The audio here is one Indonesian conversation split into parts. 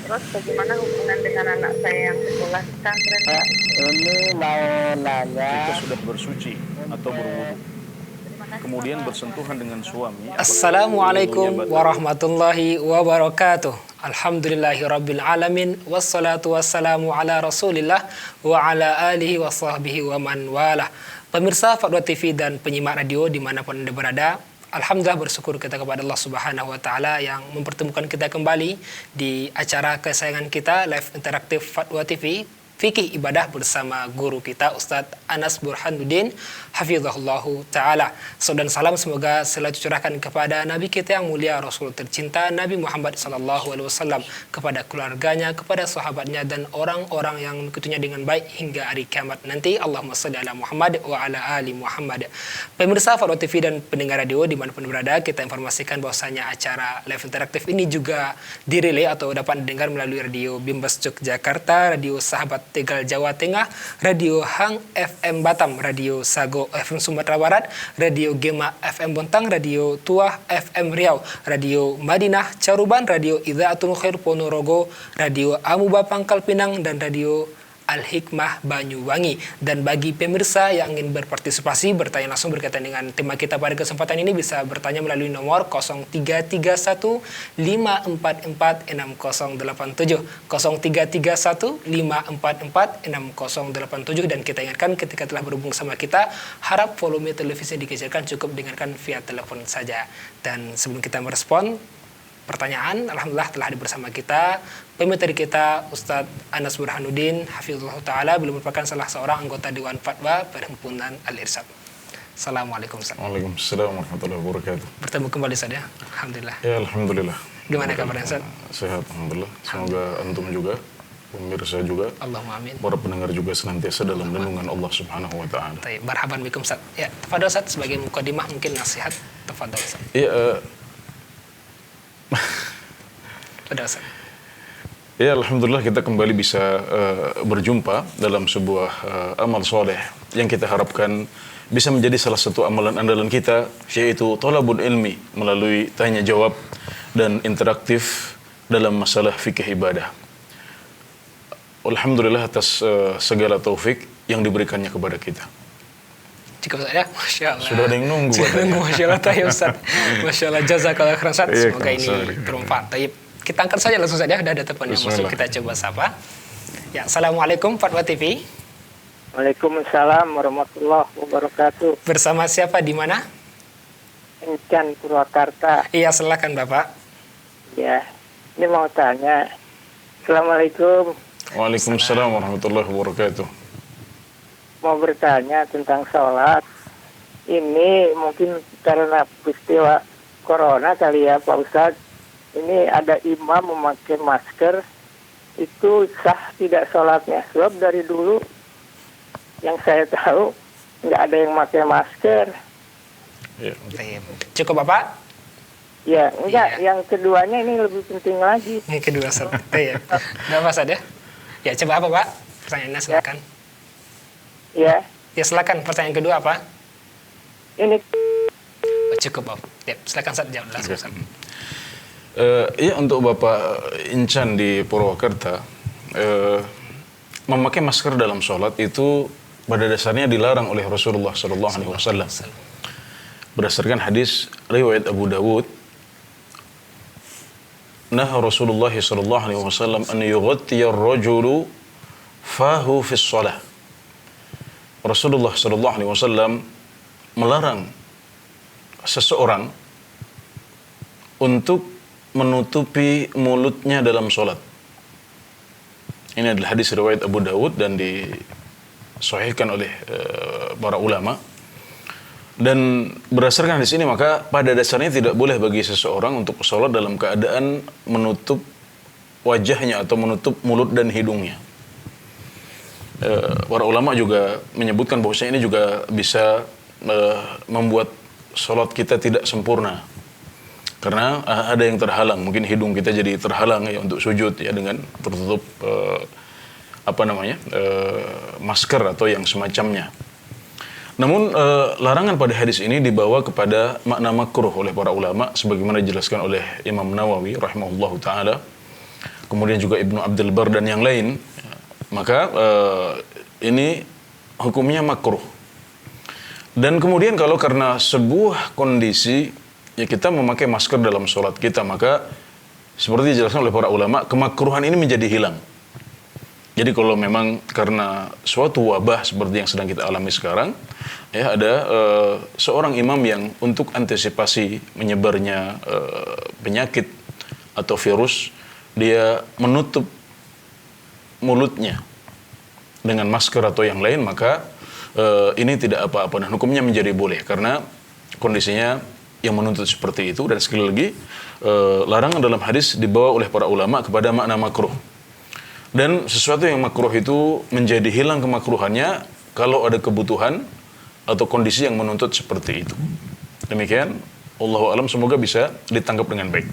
Terus bagaimana hubungan dengan anak saya yang sekolah di pesantren? Pak, ini mau nanya. Jika sudah bersuci atau berwudu, Terima kasih kemudian Bapak. bersentuhan dengan suami, Assalamualaikum warahmatullahi wabarakatuh. Alhamdulillahirabbil alamin wassalatu wassalamu ala Rasulillah wa ala alihi wa sahbihi wa man walah. Pemirsa Fatwa TV dan penyimak radio dimanapun Anda berada, alhamdulillah bersyukur kita kepada Allah Subhanahu wa taala yang mempertemukan kita kembali di acara kesayangan kita Live Interaktif Fatwa TV Fikih Ibadah bersama guru kita Ustadz Anas Burhanuddin hafizahullahu ta'ala. Salam dan salam semoga selalu dicurahkan kepada Nabi kita yang mulia, Rasul tercinta Nabi Muhammad SAW, kepada keluarganya, kepada sahabatnya, dan orang-orang yang mengikutinya dengan baik hingga hari kiamat nanti. Allahumma shalli ala Muhammad wa ala ali Muhammad. Pemirsa Fatwa TV dan pendengar radio dimanapun berada, kita informasikan bahwasanya acara live interaktif ini juga direlay atau dapat didengar melalui radio Bimbas Yogyakarta, radio Sahabat Tegal Jawa Tengah, Radio Hang FM Batam, Radio Sago FM Sumatera Barat, Radio Gema FM Bontang, Radio Tuah FM Riau, Radio Madinah Caruban, Radio Idzaatul Khair Ponorogo, Radio Amuba Pangkal Pinang, dan Radio Al-Hikmah Banyuwangi. Dan bagi pemirsa yang ingin berpartisipasi, bertanya langsung berkaitan dengan tema kita pada kesempatan ini, bisa bertanya melalui nomor 0331 544 6087 0331 544 6087. Dan kita ingatkan, ketika telah berhubung sama kita, harap volume televisi dikecilkan, cukup dengarkan via telepon saja. Dan sebelum kita merespon pertanyaan, alhamdulillah telah hadir bersama kita pemateri kita Ustadz Anas Burhanuddin hafizahullah ta'ala, beliau merupakan salah seorang anggota Dewan Fatwa Perhimpunan Al-Irsyad. Assalamualaikum Ustaz. Waalaikumsalam warahmatullahi wabarakatuh. Bertemu kembali Ustaz ya. Alhamdulillah. Ya, alhamdulillah. Gimana kabarnya Ustaz? Sehat, alhamdulillah. Semoga antum juga, pemirsa juga, Allahumma amin. para pendengar juga senantiasa dalam lindungan Allah Subhanahu wa taala. Baik, marhaban bikum Ustaz. Ya, tafadhol Ustaz, sebagai mukadimah mungkin nasihat, tafadhol Ustaz. Iya, Pada Ustaz. ya, alhamdulillah kita kembali bisa berjumpa dalam sebuah amal soleh yang kita harapkan bisa menjadi salah satu amalan andalan kita, yaitu thalabul ilmi melalui tanya jawab dan interaktif dalam masalah fikih ibadah. Alhamdulillah atas segala taufik yang diberikannya kepada kita. Cukup Ustaz ya, Masya Allah. Sudah ada yang nunggu. Sudah nunggu, Masya Allah, tayyib Ustaz. Masya Allah, jazakallah khairan Ustaz. Iya, Semoga ini sama-sama. bermanfaat. Tayyib. Kita angkat saja langsung saja, ada telepon yang masuk, kita coba sapa. Ya, Assalamualaikum Fatwa TV. Waalaikumsalam warahmatullahi wabarakatuh. Bersama siapa, di mana? Encan Purwakarta. Iya, silakan Bapak. Ya, ini mau tanya. Assalamualaikum. Waalaikumsalam warahmatullahi wabarakatuh. Mau bertanya tentang sholat. Ini mungkin karena peristiwa corona kali ya Pak Ustadz. Ini ada imam memakai masker, itu sah tidak sholatnya? Sebab dari dulu yang saya tahu nggak ada yang pakai masker. Ya. Tayyib. Cukup Bapak? Ya, enggak. Iya. Yang keduanya ini lebih penting lagi. Yang kedua Ustaz. Tayyib. Enggak apa Ustaz ya? Ya, coba apa Pak? Pertanyaannya silakan. Ya, Ya, silakan. Pertanyaan kedua apa? ini Oh, cukup Bapak. Ya, silakan Ustaz, jawab langsung Ustaz. Ya, untuk Bapak Incan di Purwakarta, memakai masker dalam sholat itu pada dasarnya dilarang oleh Rasulullah SAW. Berdasarkan hadis riwayat Abu Dawud, naha Rasulullah SAW an yughattiya ar-rajulu fahu fi shalah. Rasulullah SAW melarang seseorang untuk menutupi mulutnya dalam sholat. Ini adalah hadis riwayat Abu Dawud dan disahihkan oleh para ulama. Dan berdasarkan hadis ini, maka pada dasarnya tidak boleh bagi seseorang untuk sholat dalam keadaan menutup wajahnya atau menutup mulut dan hidungnya. Para ulama juga menyebutkan bahwasanya ini juga bisa membuat sholat kita tidak sempurna. Karena ada yang terhalang, mungkin hidung kita jadi terhalang ya untuk sujud ya dengan tertutup masker atau yang semacamnya. Namun larangan pada hadis ini dibawa kepada makna makruh oleh para ulama sebagaimana dijelaskan oleh Imam Nawawi rahimahullahu taala kemudian juga Ibnu Abdul Bar dan yang lain, maka ini hukumnya makruh. Dan kemudian kalau karena sebuah kondisi ya kita memakai masker dalam sholat kita, maka seperti dijelaskan oleh para ulama, kemakruhan ini menjadi hilang. Jadi kalau memang karena suatu wabah seperti yang sedang kita alami sekarang, ya ada seorang imam yang untuk antisipasi menyebarnya penyakit atau virus, dia menutup mulutnya dengan masker atau yang lain, maka ini tidak apa-apa dan hukumnya menjadi boleh karena kondisinya yang menuntut seperti itu. Dan sekali lagi larangan dalam hadis dibawa oleh para ulama kepada makna makruh. Dan sesuatu yang makruh itu menjadi hilang kemakruhannya kalau ada kebutuhan atau kondisi yang menuntut seperti itu. Demikian, Allahu a'lam, semoga bisa ditangkap dengan baik.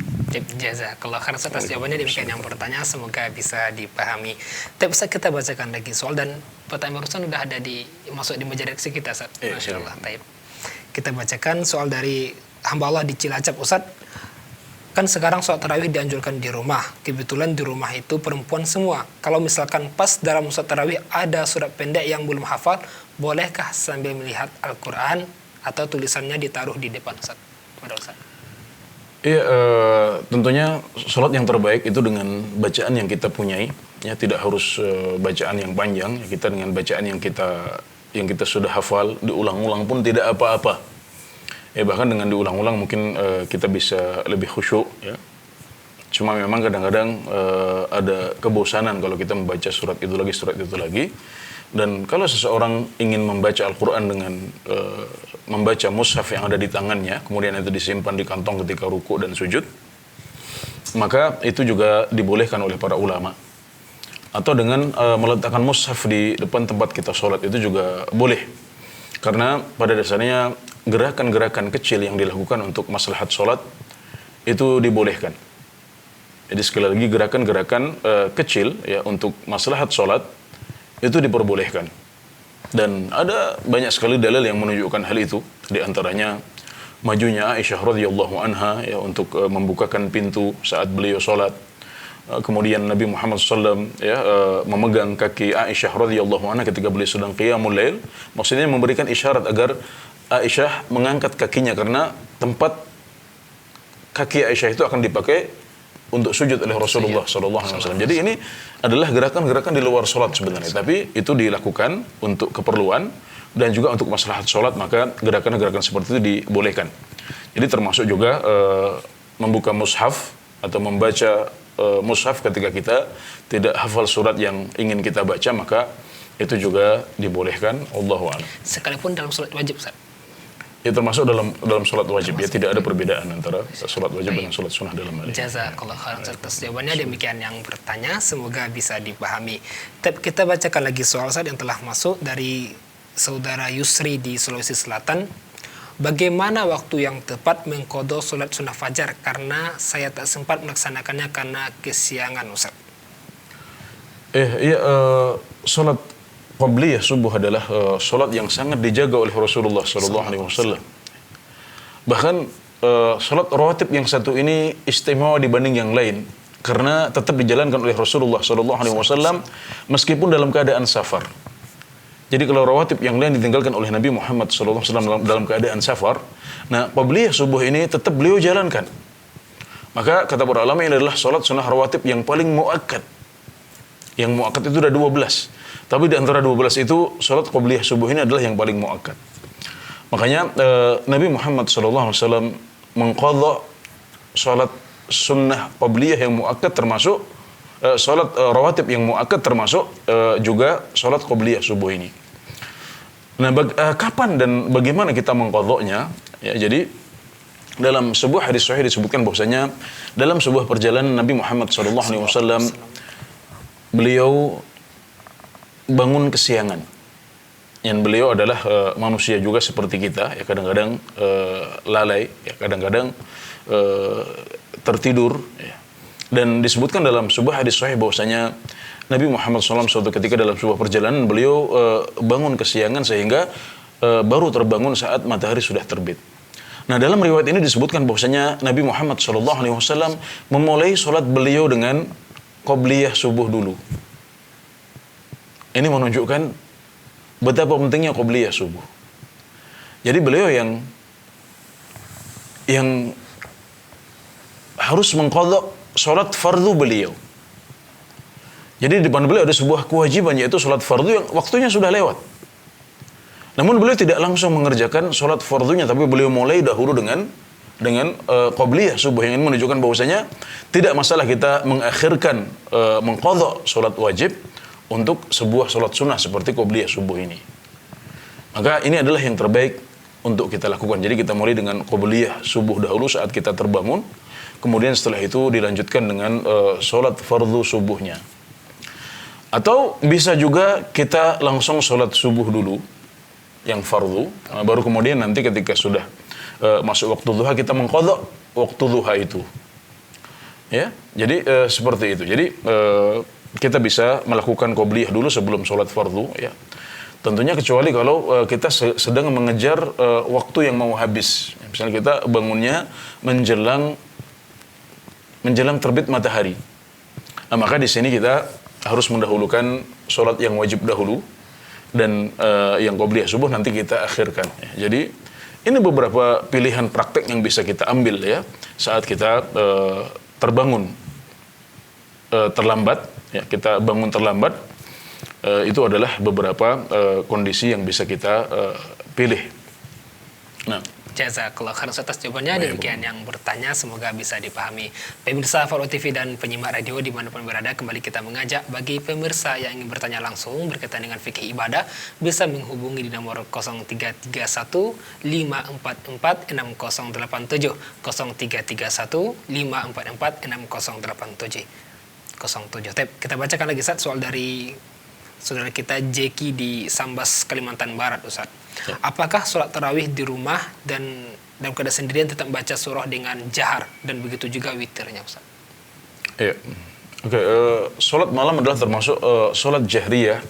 Jazakallah khairan atas jawabannya. Demikian yang bertanya, semoga bisa dipahami. Tapi bisa kita bacakan lagi soal, dan pertanyaan barusan udah ada masuk di meja redaksi kita, Ustaz. Masya Allah. Kita bacakan soal dari hamba Allah di Cilacap, Ustaz. Kan sekarang sholat tarawih dianjurkan di rumah. Kebetulan di rumah itu perempuan semua. Kalau misalkan pas dalam sholat tarawih ada surat pendek yang belum hafal, bolehkah sambil melihat Al-Quran atau tulisannya ditaruh di depan, Ustaz? Ustaz. Iya, tentunya sholat yang terbaik itu dengan bacaan yang kita punyai. Ya, tidak harus bacaan yang panjang. Ya, kita dengan bacaan yang kita sudah hafal, diulang-ulang pun tidak apa-apa. Ya, bahkan dengan diulang-ulang mungkin kita bisa lebih khusyuk, ya. Cuma memang kadang-kadang ada kebosanan kalau kita membaca surat itu lagi. Dan kalau seseorang ingin membaca Al-Quran dengan membaca mushaf yang ada di tangannya, kemudian itu disimpan di kantong ketika ruku dan sujud, maka itu juga dibolehkan oleh para ulama. Atau dengan meletakkan mushaf di depan tempat kita sholat itu juga boleh. Karena pada dasarnya gerakan-gerakan kecil yang dilakukan untuk maslahat sholat itu dibolehkan. Jadi sekali lagi gerakan-gerakan kecil ya untuk maslahat sholat itu diperbolehkan. Dan ada banyak sekali dalil yang menunjukkan hal itu. Di antaranya majunya Aisyah radhiyallahu anha ya untuk membukakan pintu saat beliau sholat. Kemudian Nabi Muhammad SAW memegang kaki Aisyah radhiyallahu anha ketika beliau sedang qiyamul lail. Maksudnya memberikan isyarat agar Aisyah mengangkat kakinya karena tempat kaki Aisyah itu akan dipakai untuk sujud oleh Rasulullah SAW. Jadi ini adalah gerakan-gerakan di luar sholat sebenarnya, tapi itu dilakukan untuk keperluan dan juga untuk maslahat sholat, maka gerakan-gerakan seperti itu dibolehkan. Jadi termasuk juga membuka mushaf atau membaca mushaf ketika kita tidak hafal surat yang ingin kita baca, maka itu juga dibolehkan. Allahu a'lam. Sekalipun dalam sholat wajib, Ustaz? Ya, termasuk dalam sholat wajib. Ya, tidak ada perbedaan antara sholat wajib dengan sholat sunnah dalam hal ini. Jazakallah khairan atas jawabannya. Demikian yang bertanya, semoga bisa dipahami. Kita bacakan lagi soal, Ustaz, yang telah masuk dari saudara Yusri di Sulawesi Selatan. Bagaimana waktu yang tepat mengqadha sholat sunnah fajar karena saya tak sempat melaksanakannya karena kesiangan, Ustaz? Sholat qabliyah subuh adalah sholat yang sangat dijaga oleh Rasulullah SAW. Bahkan sholat rawatib yang satu ini istimewa dibanding yang lain karena tetap dijalankan oleh Rasulullah SAW meskipun dalam keadaan safar. Jadi kalau rawatib yang lain ditinggalkan oleh Nabi Muhammad SAW dalam keadaan safar, nah qabliyah subuh ini tetap beliau jalankan. Maka kata para ulama ini adalah sholat sunnah rawatib yang paling muakkad. Yang muakkad itu ada 12. Tapi di antara 12 itu sholat qabliyah subuh ini adalah yang paling muakkad. Makanya Nabi Muhammad SAW mengqadha sholat sunnah qabliyah yang muakkad termasuk sholat rawatib yang muakkad termasuk juga sholat qabliyah subuh ini. Nah, kapan dan bagaimana kita mengqadhanya? Ya, jadi dalam sebuah hadis sahih disebutkan bahwasanya dalam sebuah perjalanan Nabi Muhammad SAW beliau bangun kesiangan. Yang beliau adalah manusia juga seperti kita, ya kadang-kadang lalai, ya kadang-kadang tertidur, ya. Dan disebutkan dalam sebuah hadis sahih bahwasanya Nabi Muhammad SAW suatu ketika dalam sebuah perjalanan beliau bangun kesiangan sehingga baru terbangun saat matahari sudah terbit. Nah, dalam riwayat ini disebutkan bahwasanya Nabi Muhammad SAW memulai sholat beliau dengan qobliyah subuh dulu. Ini menunjukkan betapa pentingnya qobliyah subuh. Jadi beliau yang harus mengqadha salat fardu beliau. Jadi di depan beliau ada sebuah kewajiban, yaitu salat fardu yang waktunya sudah lewat. Namun beliau tidak langsung mengerjakan salat fardunya, tapi beliau mulai dahulu dengan qobliyah subuh, yang ini menunjukkan bahwasanya tidak masalah kita mengakhirkan mengqadha salat wajib untuk sebuah salat sunnah seperti qobliyah subuh ini. Maka ini adalah yang terbaik untuk kita lakukan. Jadi kita mulai dengan qobliyah subuh dahulu saat kita terbangun, kemudian setelah itu dilanjutkan dengan salat fardu subuhnya. Atau bisa juga kita langsung salat subuh dulu yang fardu, baru kemudian nanti ketika sudah masuk waktu duha kita mengqadha waktu duha itu. Ya, jadi seperti itu. Jadi kita bisa melakukan qobliyah dulu sebelum salat fardu, ya. Tentunya kecuali kalau kita sedang mengejar waktu yang mau habis. Misalnya kita bangunnya menjelang terbit matahari. Nah, maka di sini kita harus mendahulukan sholat yang wajib dahulu dan yang qobliyah subuh nanti kita akhirkan. Ya. Jadi ini beberapa pilihan praktek yang bisa kita ambil ya saat kita terbangun terlambat. Ya, kita bangun terlambat. Itu adalah beberapa kondisi yang bisa kita pilih. Nah, Jazakallah khairan atas jawabannya. Demikian yang bertanya, semoga bisa dipahami. Pemirsa Faro TV dan penyimak radio dimanapun berada, kembali kita mengajak bagi pemirsa yang ingin bertanya langsung berkaitan dengan fikih ibadah, bisa menghubungi di nomor 0331 544 6087 0331 544 6087 07. Kita bacakan lagi Ustaz soal dari saudara kita Jeki di Sambas, Kalimantan Barat, Ustaz. Ya. Apakah sholat tarawih di rumah dan dalam keadaan sendirian tetap baca surah dengan jahar, dan begitu juga witirnya, Ustaz? Iya. Oke, sholat malam adalah termasuk sholat jahriyah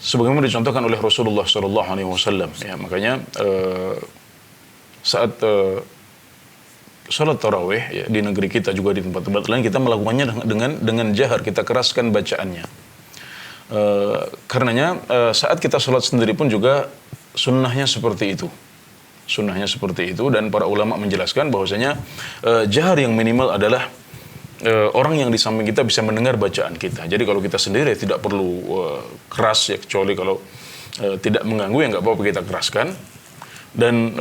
sebagaimana dicontohkan oleh Rasulullah SAW. Ya, makanya saat sholat tarawih ya, di negeri kita juga di tempat-tempat lain kita melakukannya dengan jahar, kita keraskan bacaannya. Karenanya saat kita sholat sendiri pun juga sunnahnya seperti itu. Sunnahnya seperti itu, dan para ulama menjelaskan bahwasanya jahar yang minimal adalah orang yang di samping kita bisa mendengar bacaan kita. Jadi kalau kita sendiri tidak perlu keras ya, kecuali kalau tidak mengganggu ya nggak apa-apa kita keraskan. Dan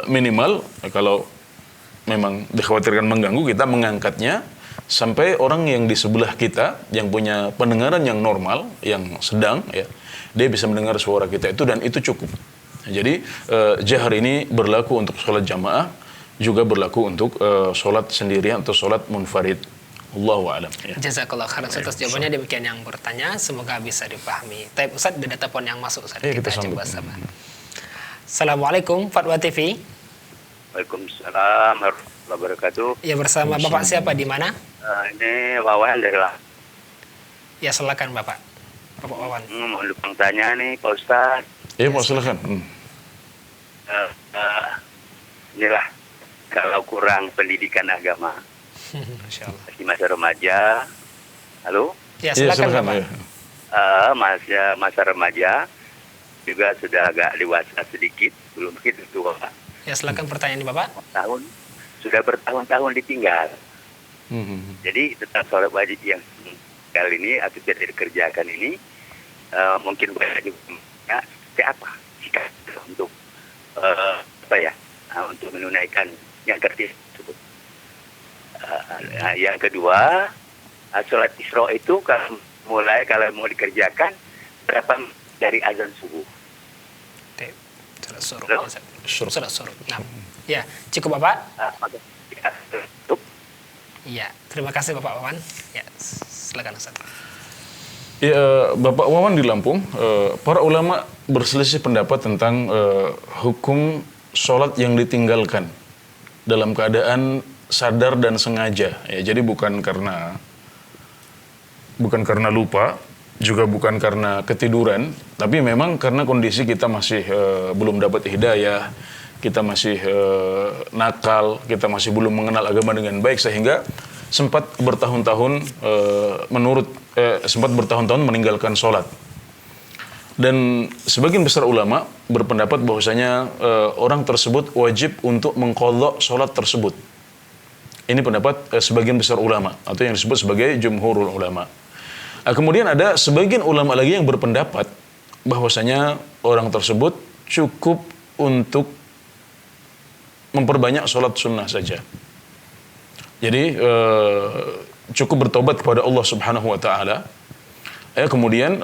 minimal kalau memang dikhawatirkan mengganggu, kita mengangkatnya sampai orang yang di sebelah kita yang punya pendengaran yang normal, yang sedang ya, dia bisa mendengar suara kita itu, dan itu cukup. Jadi jahar ini berlaku untuk sholat jamaah, juga berlaku untuk sholat sendirian atau sholat munfarid. Allahu a'lam. Ya. Jazakallah khairan atas jawabannya. Demikian yang bertanya, semoga bisa dipahami. Tapi Ustaz, ada telepon yang masuk, Ustaz. Kita coba sama. Assalamualaikum Fatwa TV. Waalaikumsalam warahmatullahi wabarakatuh. Ya, bersama Bapak siapa, di mana? Ini Wawan dari lah. Ya, silakan Bapak. Bapak Wawan. Mau lupa tanya nih Pak Ustaz. Iya Pak, silakan. Inilah, kalau kurang pendidikan agama Masya Allah. di masa remaja. Halo? Ya, silakan Bapak. Ya. Masa remaja juga sudah agak dewasa sedikit, belum begitu tua. Ya, silakan pertanyaan ini Bapak. Sudah bertahun-tahun ditinggal. Jadi tetap sholat wajib yang kali ini atau tidak dikerjakan ini mungkin banyak juga seperti apa jika untuk untuk menunaikan yang tersebut. Yang kedua, sholat Isra itu kalau mau dikerjakan berapa dari azan subuh? Sholat suruh. Nah, ya cukup Bapak. Iya, terima kasih Bapak Wawan. Ya, silakan Ustaz. Ya, Bapak Wawan di Lampung, para ulama berselisih pendapat tentang hukum sholat yang ditinggalkan dalam keadaan sadar dan sengaja. Ya, jadi bukan karena lupa, juga bukan karena ketiduran, tapi memang karena kondisi kita masih belum dapat hidayah, kita masih nakal, kita masih belum mengenal agama dengan baik, sehingga sempat bertahun-tahun sempat bertahun-tahun meninggalkan sholat. Dan sebagian besar ulama berpendapat bahwasanya orang tersebut wajib untuk mengqadha sholat tersebut. Ini pendapat sebagian besar ulama atau yang disebut sebagai jumhurul ulama. Kemudian ada sebagian ulama lagi yang berpendapat bahwasanya orang tersebut cukup untuk memperbanyak sholat sunnah saja. Jadi cukup bertobat kepada Allah Subhanahu wa taala. Kemudian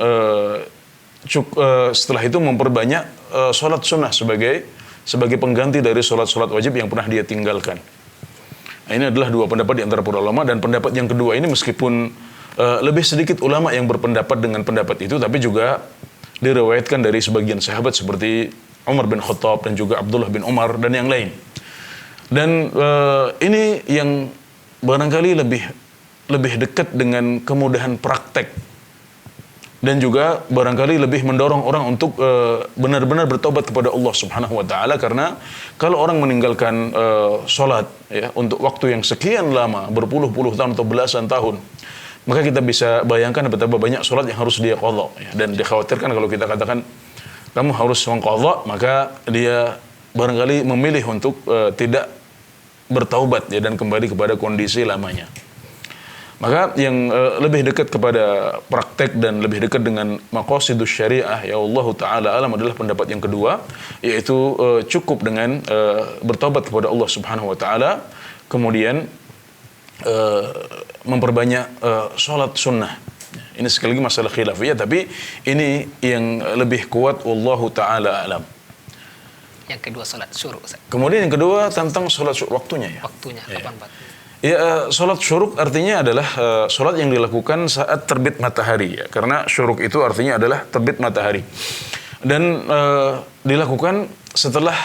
setelah itu memperbanyak sholat sunnah sebagai pengganti dari sholat wajib yang pernah dia tinggalkan. Nah, ini adalah dua pendapat di antara para ulama, dan pendapat yang kedua ini meskipun lebih sedikit ulama yang berpendapat dengan pendapat itu, tapi juga diriwayatkan dari sebagian sahabat seperti Umar bin Khattab dan juga Abdullah bin Umar dan yang lain. Dan ini yang barangkali lebih dekat dengan kemudahan praktek, dan juga barangkali lebih mendorong orang untuk benar-benar bertobat kepada Allah Subhanahu wa taala, karena kalau orang meninggalkan salat ya untuk waktu yang sekian lama, berpuluh-puluh tahun atau belasan tahun, maka kita bisa bayangkan betapa banyak salat yang harus dia qadha ya. Dan dikhawatirkan kalau kita katakan kamu harus mengqadha, maka dia barangkali memilih untuk tidak bertaubat ya dan kembali kepada kondisi lamanya. Maka yang lebih dekat kepada praktek dan lebih dekat dengan maqasidus syariah ya Allah taala alam adalah pendapat yang kedua, yaitu cukup dengan bertobat kepada Allah Subhanahu wa taala, kemudian memperbanyak salat sunnah. Ini sekali lagi masalah khilafiyah, tapi ini yang lebih kuat wallahu taala alam. Yang kedua salat syuruk. Kemudian yang kedua tentang salat waktunya ya. Waktunya kapan Pak? Ya, salat syuruk artinya adalah salat yang dilakukan saat terbit matahari ya. Karena syuruk itu artinya adalah terbit matahari. Dan dilakukan setelah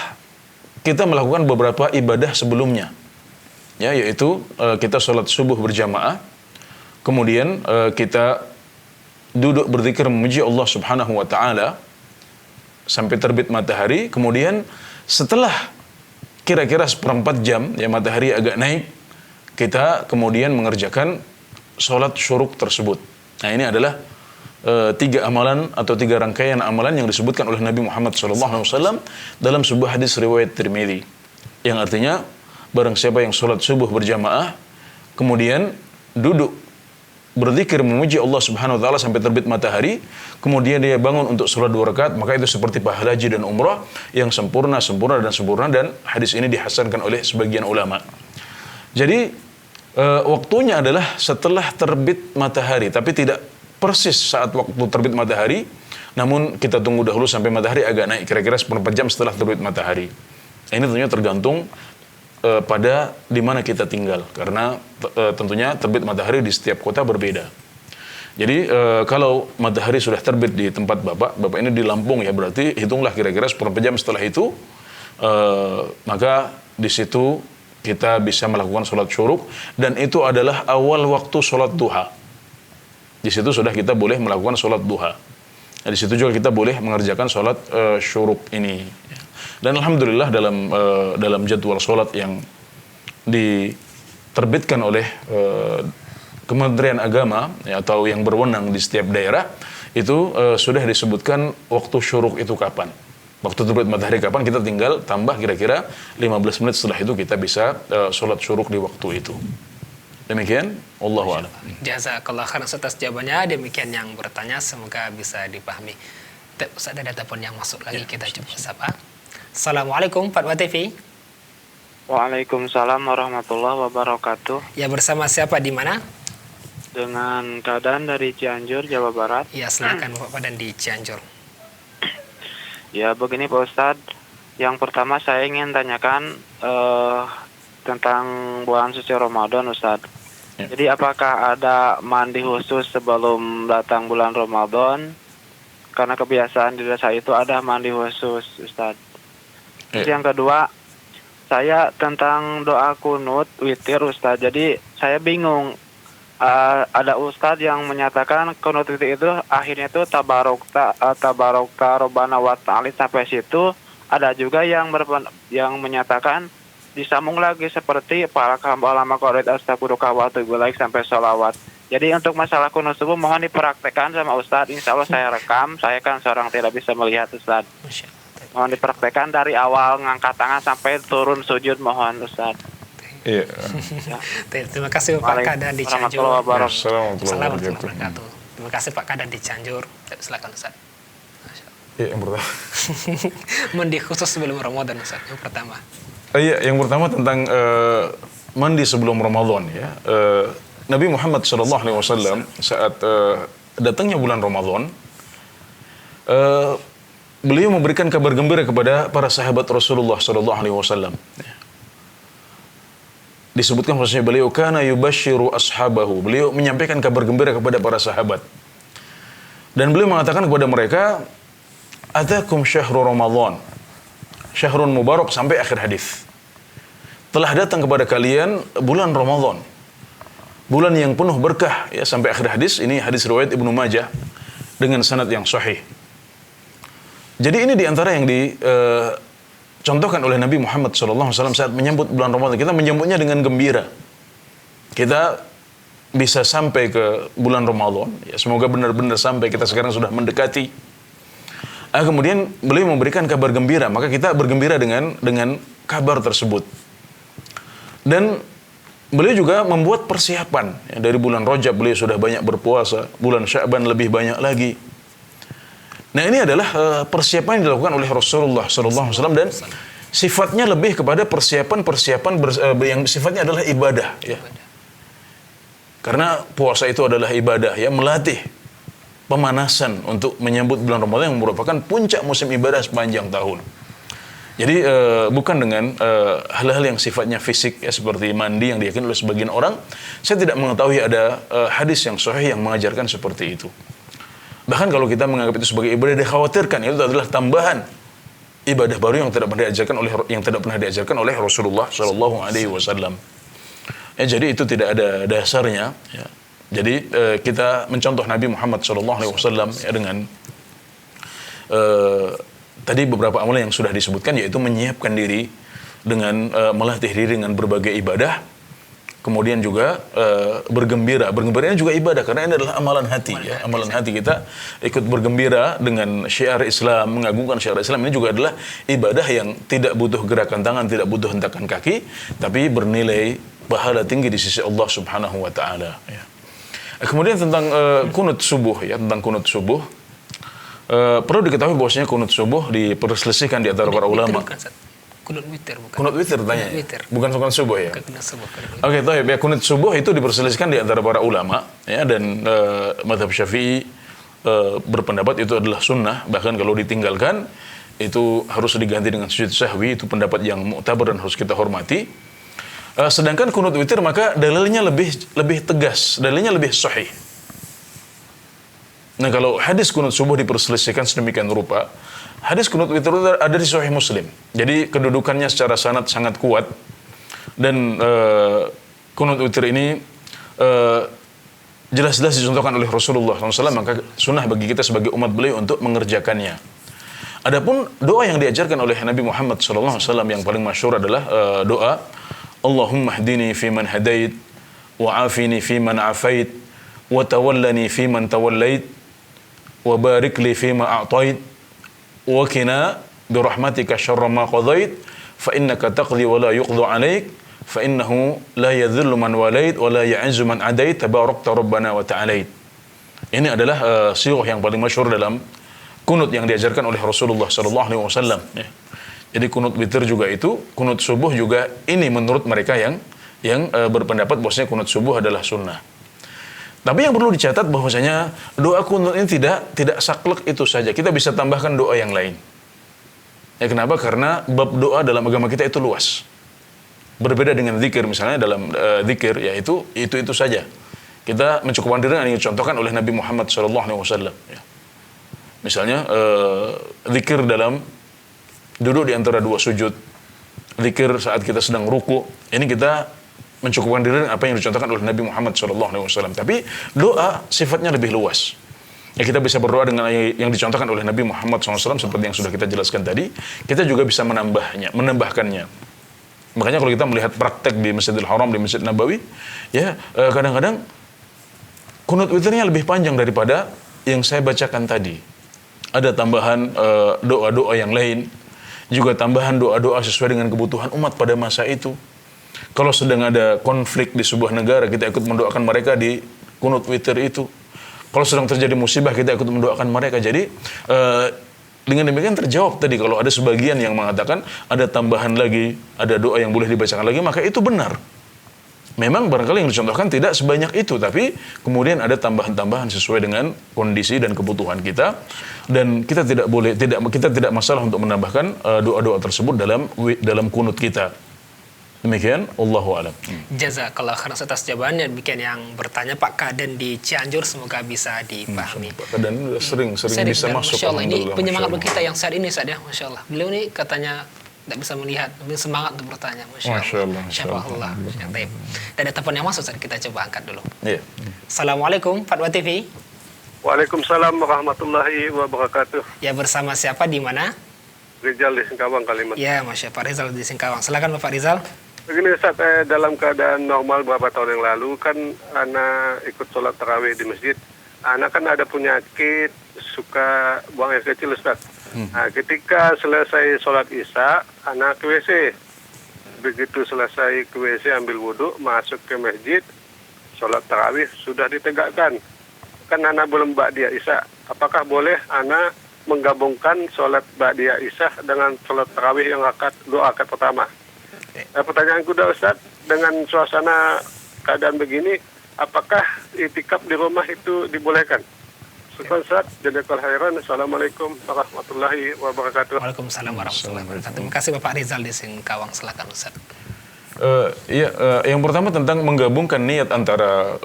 kita melakukan beberapa ibadah sebelumnya. Ya, yaitu kita salat subuh berjamaah. Kemudian kita duduk berzikir memuji Allah Subhanahu wa taala sampai terbit matahari. Kemudian setelah kira-kira seperempat jam ya matahari agak naik, kita kemudian mengerjakan sholat syuruk tersebut. Nah, ini adalah 3 amalan atau 3 rangkaian amalan yang disebutkan oleh Nabi Muhammad SAW dalam sebuah hadis riwayat Tirmidzi, yang artinya barang siapa yang sholat subuh berjamaah kemudian duduk berzikir memuji Allah Subhanahu wa taala sampai terbit matahari, kemudian dia bangun untuk sholat 2 rakaat, maka itu seperti pahala haji dan umrah yang sempurna, dan hadis ini dihasankan oleh sebagian ulama. Jadi waktunya adalah setelah terbit matahari, tapi tidak persis saat waktu terbit matahari, namun kita tunggu dahulu sampai matahari agak naik, kira-kira 14 jam setelah terbit matahari. Ini tentunya tergantung pada di mana kita tinggal, karena tentunya terbit matahari di setiap kota berbeda. Jadi kalau matahari sudah terbit di tempat Bapak ini di Lampung ya, berarti hitunglah kira-kira 14 jam setelah itu, maka di situ kita bisa melakukan sholat syuruk, dan itu adalah awal waktu sholat duha. Di situ sudah kita boleh melakukan sholat duha. Nah, di situ juga kita boleh mengerjakan sholat syuruk ini. Dan alhamdulillah dalam jadwal sholat yang diterbitkan oleh Kementerian Agama ya, atau yang berwenang di setiap daerah itu sudah disebutkan waktu syuruk itu kapan. Waktu terbit matahari kapan, kita tinggal tambah kira-kira 15 menit setelah itu kita bisa sholat syuruk di waktu itu. Demikian, Allahu a'lam. Jazakallah khairan atas jawabannya. Demikian yang bertanya, semoga bisa dipahami. Ustaz, ada telepon yang masuk lagi, kita coba sapa. Assalamualaikum Fatwa TV. Waalaikumsalam warahmatullahi wabarakatuh. Ya, bersama siapa, di mana? Dengan Kadan dari Cianjur, Jawa Barat. Ya, silakan Bapak dan di Cianjur. Ya, begini Pak Ustadz. Yang pertama saya ingin tanyakan tentang bulan suci Ramadan, Ustadz. Ya. Jadi apakah ada mandi khusus sebelum datang bulan Ramadan? Karena kebiasaan di desa itu ada mandi khusus, Ustadz. Terus yang kedua, saya tentang doa kunut witir, Ustadz. Jadi saya bingung. Ada ustadz yang menyatakan kunut witir itu akhirnya itu tabarokta robbana wa ta'ala sampai situ. Ada juga yang menyatakan disambung lagi seperti para lama qaulid astagfiruka wa atubu ilaik sampai sholawat. Jadi untuk masalah kunut subuh mohon dipraktekkan sama Ustadz. Insya Allah saya rekam. Saya kan seorang tidak bisa melihat Ustadz. Mohon dipraktekkan dari awal ngangkat tangan sampai turun sujud mohon Ustadz. Iya. Terima kasih Pak Kadan di Cianjur. Assalamualaikum Warahmatullahi wabarakatuh. Terima kasih Pak Kadan di Cianjur. Silakan Ustaz. Iya, yang pertama. Mandi khusus sebelum Ramadan Ustaz. Yang pertama. Iya, yang pertama tentang mandi sebelum Ramadan ya. Nabi Muhammad SAW saat datangnya bulan Ramadan, beliau memberikan kabar gembira kepada para sahabat Rasulullah SAW. Disebutkan bahwasanya beliau kana yubashiru ashabahu. Beliau menyampaikan kabar gembira kepada para sahabat. Dan beliau mengatakan kepada mereka, "Atakum syahrul Ramadan." Syahrun mubarak sampai akhir hadis. Telah datang kepada kalian bulan Ramadan. Bulan yang penuh berkah ya sampai akhir hadis. Ini hadis riwayat Ibnu Majah dengan sanad yang sahih. Jadi ini diantara yang dicontohkan oleh Nabi Muhammad SAW saat menyambut bulan Ramadan. Kita menyambutnya dengan gembira. Kita bisa sampai ke bulan Ramadan. Ya, semoga benar-benar sampai. Kita sekarang sudah mendekati. Kemudian beliau memberikan kabar gembira. Maka kita bergembira dengan kabar tersebut. Dan beliau juga membuat persiapan ya, dari bulan Rajab beliau sudah banyak berpuasa, bulan Sya'ban lebih banyak lagi. Nah ini adalah persiapan yang dilakukan oleh Rasulullah SAW dan sifatnya lebih kepada persiapan yang sifatnya adalah ibadah. Ya. Karena puasa itu adalah ibadah, ya melatih pemanasan untuk menyambut bulan Ramadan yang merupakan puncak musim ibadah sepanjang tahun. Jadi bukan dengan hal-hal yang sifatnya fisik ya seperti mandi yang diyakini oleh sebagian orang. Saya tidak mengetahui ada hadis yang sahih yang mengajarkan seperti itu. Bahkan kalau kita menganggap itu sebagai ibadah, dikhawatirkan itu adalah tambahan ibadah baru yang tidak pernah diajarkan oleh Rasulullah SAW. Ya, jadi itu tidak ada dasarnya. Ya. Jadi kita mencontoh Nabi Muhammad SAW ya, dengan tadi beberapa amalan yang sudah disebutkan, yaitu menyiapkan diri dengan melatih diri dengan berbagai ibadah, kemudian juga bergembira. Bergembira ini juga ibadah karena ini adalah amalan hati. Ya. Amalan hati kita ikut bergembira dengan syiar Islam, mengagungkan syiar Islam ini juga adalah ibadah yang tidak butuh gerakan tangan, tidak butuh hentakan kaki, tapi bernilai pahala tinggi di sisi Allah Subhanahu wa taala. Ya. Kemudian tentang kunut subuh ya, tentang kunut subuh. Perlu diketahui bahwasanya kunut subuh diperselisihkan di antara para ulama. Kunut witir bukan. Kunut witir tanya. Bukan kunut subuh ya. Kunut subuh. Oke, taib ya, kunut subuh itu diperselisihkan di antara para ulama ya, dan mazhab Syafi'i berpendapat itu adalah sunnah, bahkan kalau ditinggalkan itu harus diganti dengan sujud sahwi. Itu pendapat yang mu'tabar dan harus kita hormati. Sedangkan kunut witir maka dalilnya lebih tegas, dalilnya lebih sahih. Nah, kalau hadis kunut subuh diperselisihkan sedemikian rupa, hadis kunut witir ada di Sahih Muslim. Jadi kedudukannya secara sanad sangat kuat, dan kunut witir ini jelas-jelas dicontohkan oleh Rasulullah SAW, maka sunnah bagi kita sebagai umat beliau untuk mengerjakannya. Adapun doa yang diajarkan oleh Nabi Muhammad SAW yang paling masyhur adalah doa Allahumma hdini fiman hadait, wa afini fiman afait, wa tawallani fiman tawallait, wa barik li fima a'tait, wa qina bi rahmatika syarra ma qadait, fa innaka taqdi wa la yuqda 'alaik, fa innahu la yadhillu man walait wa la ya'izzu man adait, tabarakta rabbana wa ta'alait. Ini adalah sirah yang paling masyhur dalam kunut yang diajarkan oleh Rasulullah SAW. Ya. Jadi kunut witir juga itu, kunut subuh juga ini menurut mereka yang berpendapat bahwasanya kunut subuh adalah sunnah. Tapi yang perlu dicatat bahwasanya doa kunut ini tidak saklek itu saja. Kita bisa tambahkan doa yang lain. Ya, kenapa? Karena bab doa dalam agama kita itu luas. Berbeda dengan zikir, misalnya dalam zikir yaitu itu saja. Kita mencukupkan diri dengan yang dicontohkan oleh Nabi Muhammad SAW. Ya. Misalnya zikir dalam duduk di antara dua sujud, zikir saat kita sedang ruku, ini kita mencukupkan diri dengan apa yang dicontohkan oleh Nabi Muhammad SAW. Tapi doa sifatnya lebih luas. Ya, kita bisa berdoa dengan yang dicontohkan oleh Nabi Muhammad SAW seperti yang sudah kita jelaskan tadi. Kita juga bisa menambahkannya. Makanya kalau kita melihat praktek di Masjidil Haram, di Masjid Nabawi, ya kadang-kadang kunut witirnya lebih panjang daripada yang saya bacakan tadi. Ada tambahan doa-doa yang lain, juga tambahan doa-doa sesuai dengan kebutuhan umat pada masa itu. Kalau sedang ada konflik di sebuah negara, kita ikut mendoakan mereka di kunut witir itu. Kalau sedang terjadi musibah, kita ikut mendoakan mereka. Jadi dengan demikian terjawab tadi, kalau ada sebagian yang mengatakan ada tambahan lagi, ada doa yang boleh dibacakan lagi, maka itu benar. Memang barangkali yang dicontohkan tidak sebanyak itu, tapi kemudian ada tambahan-tambahan sesuai dengan kondisi dan kebutuhan kita, dan kita tidak masalah untuk menambahkan doa-doa tersebut dalam kunut kita. Demikian, Allahu a'lam. Jazakallah khairan atas jawabannya. Demikian yang bertanya Pak Kaden di Cianjur, semoga bisa dipahami. Pak Kaden sering bisa masuk. Masya Allah, ini penyemangat bagi kita yang saat ini saat ya, Masya Allah. Beliau ini katanya tidak bisa melihat, tapi semangat untuk bertanya. Masya Allah. Masya Allah. Dan ada telepon yang masuk, saat kita coba angkat dulu. Iya. Assalamualaikum, Fatwa TV. Waalaikumsalam warahmatullahi wabarakatuh. Ya, bersama siapa, di mana? Rizal di Singkawang, Kalimantan. Ya, Masya Pak Rizal di Singkawang. Silakan Bapak Rizal. Begini Ustaz, dalam keadaan normal beberapa tahun yang lalu kan anak ikut sholat tarawih di masjid. Anak kan ada penyakit, suka buang air kecil Ustaz. Nah, ketika selesai sholat isya, anak ke WC. Begitu selesai ke WC ambil wudhu, masuk ke masjid, sholat tarawih sudah ditegakkan. Kan anak belum ba'diyah isya. Apakah boleh anak menggabungkan sholat ba'diyah isya dengan sholat tarawih yang dua akad pertama? Pertanyaan kedua Ustaz, dengan suasana keadaan begini, apakah itikaf di rumah itu dibolehkan? Syukran Ustaz, jazakallahu khairan. Assalamualaikum warahmatullahi wabarakatuh. Waalaikumsalam warahmatullahi wabarakatuh. Terima kasih Bapak Rizal di Singkawang. Silakan Ustaz. Yang pertama tentang menggabungkan niat antara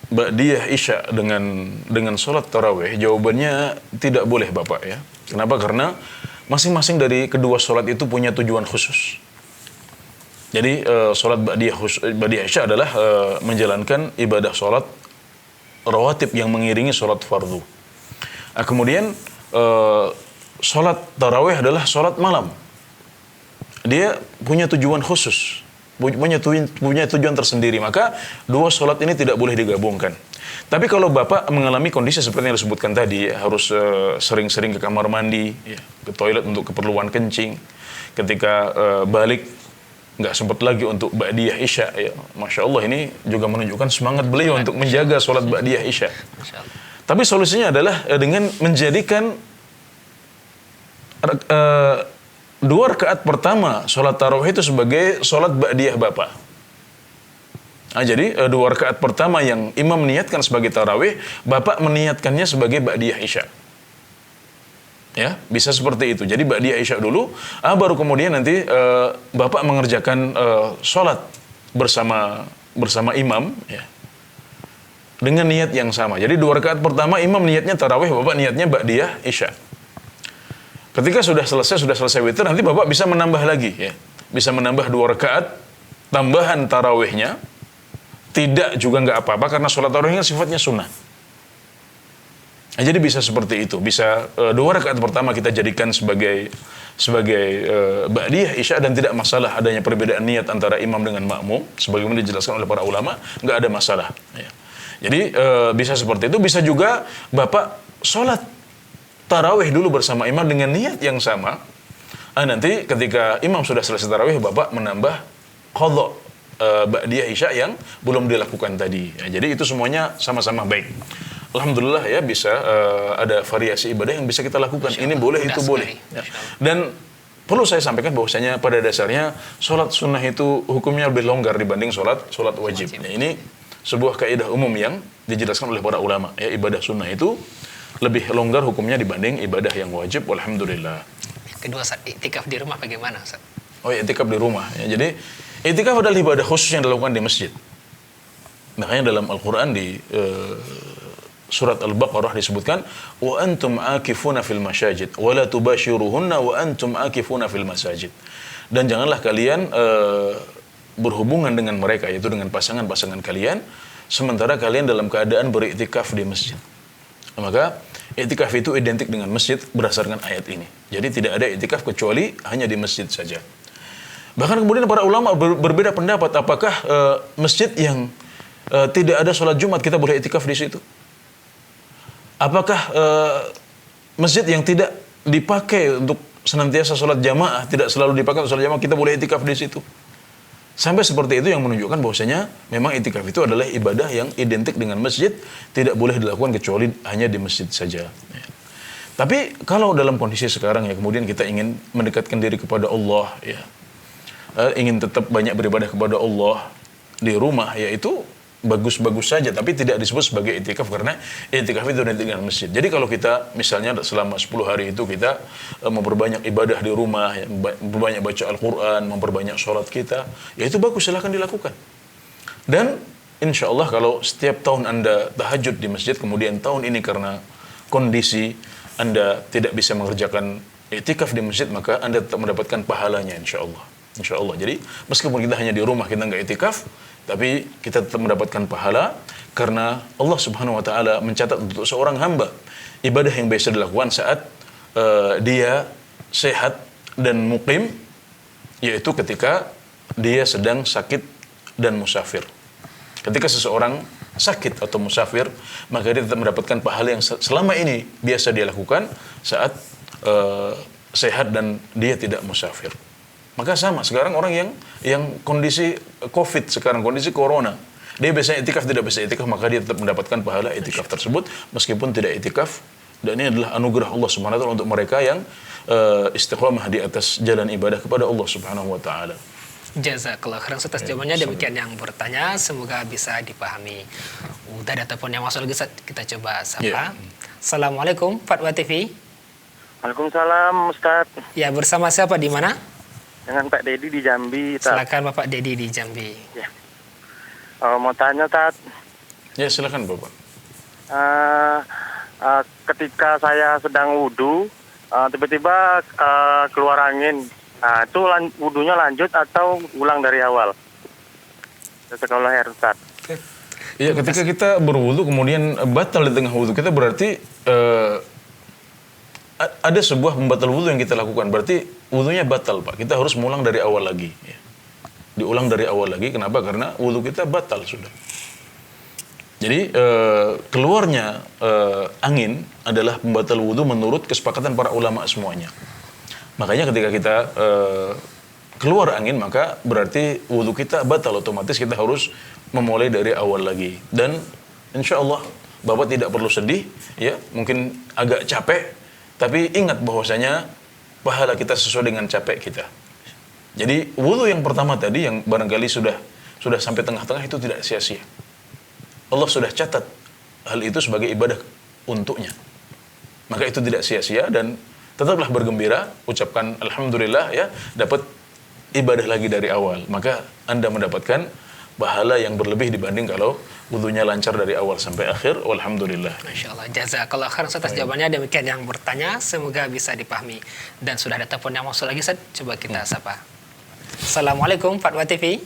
ba'diyah isya dengan sholat tarawih, jawabannya tidak boleh Bapak ya. Kenapa? Karena masing-masing dari kedua sholat itu punya tujuan khusus. Jadi sholat ba'diyah isya adalah menjalankan ibadah sholat rawatib yang mengiringi sholat fardu. Kemudian sholat tarawih adalah sholat malam. Dia punya tujuan khusus, punya tujuan tersendiri. Maka dua sholat ini tidak boleh digabungkan. Tapi kalau Bapak mengalami kondisi seperti yang disebutkan tadi, harus sering-sering ke kamar mandi, ke toilet untuk keperluan kencing, ketika balik nggak sempat lagi untuk ba'diyah isya, ya Masya Allah, ini juga menunjukkan semangat beliau untuk menjaga sholat ba'diyah isya. Tapi solusinya adalah dengan menjadikan dua rakaat pertama sholat tarawih itu sebagai sholat ba'diyah Bapak. Jadi dua rakaat pertama yang imam niatkan sebagai tarawih, Bapak meniatkannya sebagai ba'diyah isya. Ya, bisa seperti itu. Jadi ba'diyah isya dulu, baru kemudian nanti Bapak mengerjakan sholat bersama imam, ya, dengan niat yang sama. Jadi dua rakaat pertama imam niatnya tarawih, Bapak niatnya ba'diyah isya. Ketika sudah selesai witir, nanti Bapak bisa menambah lagi, ya, bisa menambah dua rakaat tambahan tarawihnya. Tidak juga nggak apa-apa karena sholat tarawihnya sifatnya sunnah. Jadi bisa seperti itu, bisa dua rakaat pertama kita jadikan sebagai ba'diyah isya dan tidak masalah adanya perbedaan niat antara imam dengan makmum, sebagaimana dijelaskan oleh para ulama, nggak ada masalah. Ya. Jadi bisa seperti itu, bisa juga Bapak sholat tarawih dulu bersama imam dengan niat yang sama. Nanti ketika imam sudah selesai tarawih, Bapak menambah qadha ba'diyah isya yang belum dilakukan tadi. Ya, jadi itu semuanya sama-sama baik. Alhamdulillah ya, bisa ada variasi ibadah yang bisa kita lakukan. Ini boleh, itu boleh. Ya. Dan perlu saya sampaikan bahwasanya pada dasarnya sholat sunnah itu hukumnya lebih longgar dibanding sholat wajib. Ya, ini sebuah kaidah umum yang dijelaskan oleh para ulama. Ya, ibadah sunnah itu lebih longgar hukumnya dibanding ibadah yang wajib. Alhamdulillah. Kedua, Ustaz, iktikaf di rumah bagaimana, Ustaz? Oh, iktikaf di rumah. Ya, jadi iktikaf adalah ibadah khusus yang dilakukan di masjid. Makanya dalam Al-Quran di surat Al-Baqarah disebutkan wa antum akifuna fil masajid wa la tubashiruhunna wa antum akifuna fil masajid. Dan janganlah kalian berhubungan dengan mereka, yaitu dengan pasangan-pasangan kalian, sementara kalian dalam keadaan beriktikaf di masjid. Maka iktikaf itu identik dengan masjid berdasarkan ayat ini. Jadi tidak ada iktikaf kecuali hanya di masjid saja. Bahkan kemudian para ulama berbeda pendapat apakah masjid yang tidak ada sholat Jumat kita boleh itikaf di situ? Apakah masjid yang tidak dipakai untuk senantiasa sholat jamaah, tidak selalu dipakai untuk sholat jamaah, kita boleh itikaf di situ? Sampai seperti itu yang menunjukkan bahwasanya memang itikaf itu adalah ibadah yang identik dengan masjid, tidak boleh dilakukan kecuali hanya di masjid saja. Tapi kalau dalam kondisi sekarang ya kemudian kita ingin mendekatkan diri kepada Allah ya, ingin tetap banyak beribadah kepada Allah di rumah, yaitu bagus-bagus saja, tapi tidak disebut sebagai itikaf karena itikaf itu identik dengan masjid. Jadi kalau kita misalnya selama 10 hari itu kita memperbanyak ibadah di rumah, ya, memperbanyak baca Al-Quran, memperbanyak sholat kita, ya itu bagus, silahkan dilakukan. Dan insya Allah kalau setiap tahun Anda tahajud di masjid, kemudian tahun ini karena kondisi Anda tidak bisa mengerjakan itikaf di masjid, maka Anda tetap mendapatkan pahalanya insya Allah. Insya Allah. Jadi meskipun kita hanya di rumah, kita nggak itikaf, tapi kita tetap mendapatkan pahala karena Allah Subhanahu wa taala mencatat untuk seorang hamba ibadah yang biasa dilakukan saat dia sehat dan muqim, yaitu ketika dia sedang sakit dan musafir. Ketika seseorang sakit atau musafir, maka dia tetap mendapatkan pahala yang selama ini biasa dia lakukan saat sehat dan dia tidak musafir. Maka sama, sekarang orang yang kondisi COVID sekarang, kondisi corona, dia biasanya itikaf, tidak bisa itikaf, maka dia tetap mendapatkan pahala itikaf tersebut meskipun tidak itikaf. Dan ini adalah anugerah Allah Subhanahu wa taala untuk mereka yang istiqamah di atas jalan ibadah kepada Allah Subhanahu wa taala. Jazakallah khairan atas jawabannya. Demikian yang bertanya, semoga bisa dipahami. Udah ada telepon yang masuk lagi, kita coba sapa. Assalamualaikum Fatwa TV. Waalaikumsalam Ustaz. Ya, bersama siapa di mana? Dengan Pak Dedi di Jambi. Silakan Bapak Dedi di Jambi. Ya. Mau tanya Tat. Ya silakan Bapak. Ketika saya sedang wudhu, tiba-tiba keluar angin. Itu wudhunya lanjut atau ulang dari awal? Jazakallah Ustaz. Iya, ketika kita berwudu kemudian batal di tengah wudu kita, berarti ada sebuah pembatal wudu yang kita lakukan. Berarti wudunya batal, Pak. Kita harus mengulang dari awal lagi. Ya. Diulang dari awal lagi. Kenapa? Karena wudu kita batal sudah. Jadi keluarnya angin adalah pembatal wudu menurut kesepakatan para ulama semuanya. Makanya ketika kita keluar angin, maka berarti wudu kita batal, otomatis kita harus memulai dari awal lagi. Dan insya Allah Bapak tidak perlu sedih, ya mungkin agak capek, tapi ingat bahwasanya pahala kita sesuai dengan capek kita. Jadi wudu yang pertama tadi yang barangkali sudah sampai tengah-tengah itu tidak sia-sia. Allah sudah catat hal itu sebagai ibadah untuknya. Maka itu tidak sia-sia dan tetaplah bergembira, ucapkan alhamdulillah ya, dapat ibadah lagi dari awal. Maka Anda mendapatkan pahala yang berlebih dibanding kalau wudunya lancar dari awal sampai akhir. Walhamdulillah. Masya Allah, jazakallah khairan atas jawabannya. Demikian yang bertanya, semoga bisa dipahami. Dan sudah ada telepon yang masuk lagi, Ustaz. Coba kita sapa. Assalamualaikum Fatwa TV.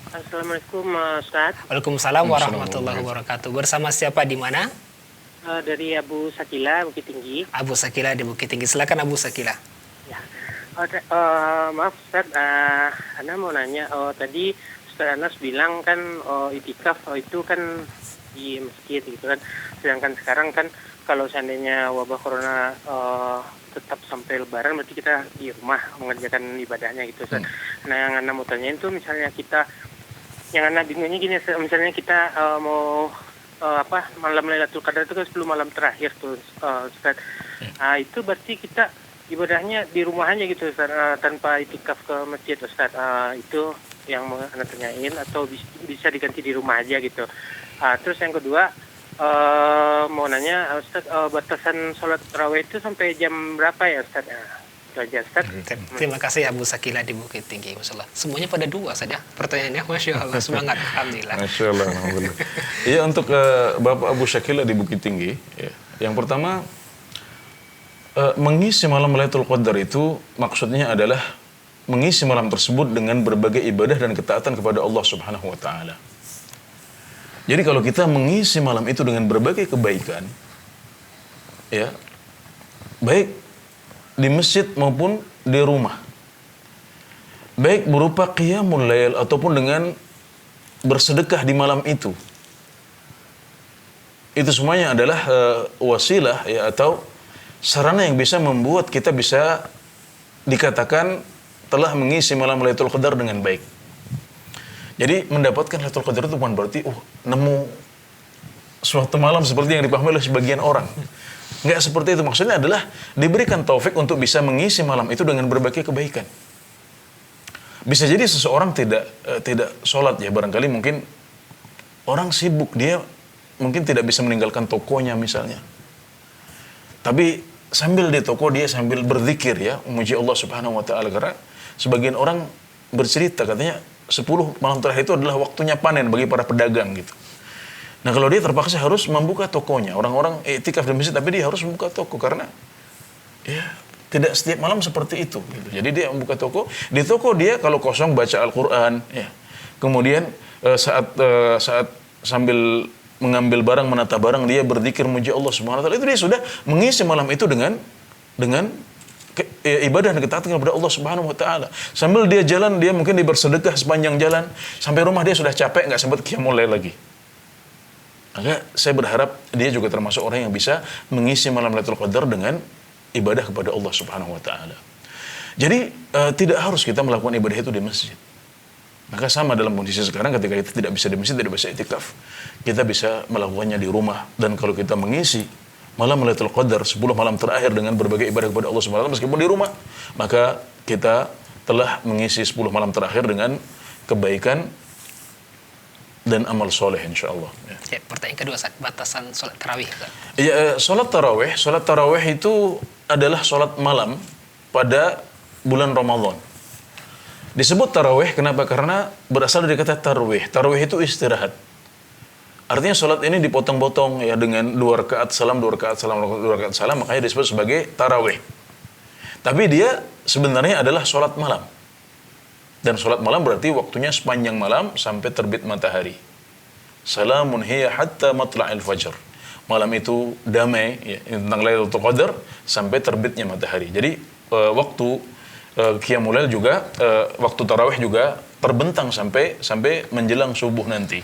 Assalamualaikum Ustaz. Waalaikumsalam warahmatullahi wabarakatuh. Bersama siapa di mana? Dari Abu Sakila, Bukit Tinggi. Abu Sakila di Bukit Tinggi. Silakan Abu Sakila. Ya. Maaf Ustaz, Ana mau nanya. Tadi Ustaz Anas bilang kan itikaf itu kan di masjid gitu kan. Sedangkan sekarang kan kalau seandainya wabah corona tetap sampai Lebaran, berarti kita di rumah mengerjakan ibadahnya gitu Ustaz. Nah yang Ana mau tanyain tuh misalnya kita, yang Ana bingungnya gini, misalnya kita mau malam Lailatul Qadar itu kan 10 malam terakhir tuh Ustaz. Itu berarti kita ibadahnya di rumah aja gitu Ustaz, tanpa itikaf ke masjid Ustaz. Itu yang mau Ana tanyain, atau bisa diganti di rumah aja gitu. Terus yang kedua mau nanya Ustaz, batasan sholat tarawih itu sampai jam berapa ya Ustaz? Itu aja Ustaz. Terima kasih Abu Sakila di Bukit Tinggi. Masya Allah. Semuanya pada dua saja pertanyaannya. Masya Allah, semangat. Alhamdulillah. Masya Allah, alhamdulillah. Iya, untuk Bapak Abu Sakila di Bukit Tinggi, ya. Yang pertama, mengisi malam Lailatul Qadar itu maksudnya adalah mengisi malam tersebut dengan berbagai ibadah dan ketaatan kepada Allah Subhanahu wa taala. Jadi kalau kita mengisi malam itu dengan berbagai kebaikan, ya, baik di masjid maupun di rumah, baik berupa qiyamul lail ataupun dengan bersedekah di malam itu. Itu semuanya adalah wasilah ya, atau sarana yang bisa membuat kita bisa dikatakan telah mengisi malam Lailatul Qadar dengan baik. Jadi mendapatkan Lailatul Qadar itu bukan berarti nemu suatu malam seperti yang dipahami oleh sebagian orang. Enggak seperti itu. Maksudnya adalah diberikan taufik untuk bisa mengisi malam itu dengan berbagai kebaikan. Bisa jadi seseorang tidak sholat ya, barangkali mungkin orang sibuk, dia mungkin tidak bisa meninggalkan tokonya misalnya. Tapi sambil di toko dia sambil berzikir ya, memuji Allah Subhanahu wa taala, karena sebagian orang bercerita katanya 10 malam terakhir itu adalah waktunya panen bagi para pedagang gitu. Nah, kalau dia terpaksa harus membuka tokonya, orang-orang iktikaf di masjid tapi dia harus membuka toko karena ya tidak setiap malam seperti itu gitu. Jadi dia membuka toko, di toko dia kalau kosong baca Al-Qur'an ya. Kemudian saat sambil mengambil barang, menata barang, dia berzikir memuji Allah Subhanahu wa taala. Itu dia sudah mengisi malam itu dengan ibadah dan ketaatan kepada Allah Subhanahu wa taala. Sambil dia jalan, dia mungkin bersedekah sepanjang jalan, sampai rumah dia sudah capek, enggak sempat qiyamul lail lagi. Maka saya berharap dia juga termasuk orang yang bisa mengisi malam Lailatul Qadar dengan ibadah kepada Allah Subhanahu wa taala. Jadi tidak harus kita melakukan ibadah itu di masjid. Maka sama dalam kondisi sekarang, ketika kita tidak bisa di masjid, tidak bisa iktikaf, kita bisa melakukannya di rumah. Dan kalau kita mengisi malam Lailatul Qadar 10 malam terakhir dengan berbagai ibadah kepada Allah Subhanahu wa taala meskipun di rumah, maka kita telah mengisi 10 malam terakhir dengan kebaikan dan amal soleh insyaallah. Ya, pertanyaan kedua, Ustaz, batasan sholat tarawih. Ya, sholat tarawih itu adalah sholat malam pada bulan Ramadan. Disebut tarawih kenapa? Karena berasal dari kata tarwih. Tarwih itu istirahat. Artinya sholat ini dipotong-potong ya, dengan 2 rakaat salam, 2 rakaat salam, 2 rakaat salam, makanya disebut sebagai tarawih. Tapi dia sebenarnya adalah sholat malam. Dan sholat malam berarti waktunya sepanjang malam sampai terbit matahari. Salamun hiya hatta matla'il fajr. Malam itu damai ya, tentang Lailatul Qadar sampai terbitnya matahari. Jadi waktu qiyamul lail juga, waktu tarawih juga terbentang sampai menjelang subuh nanti.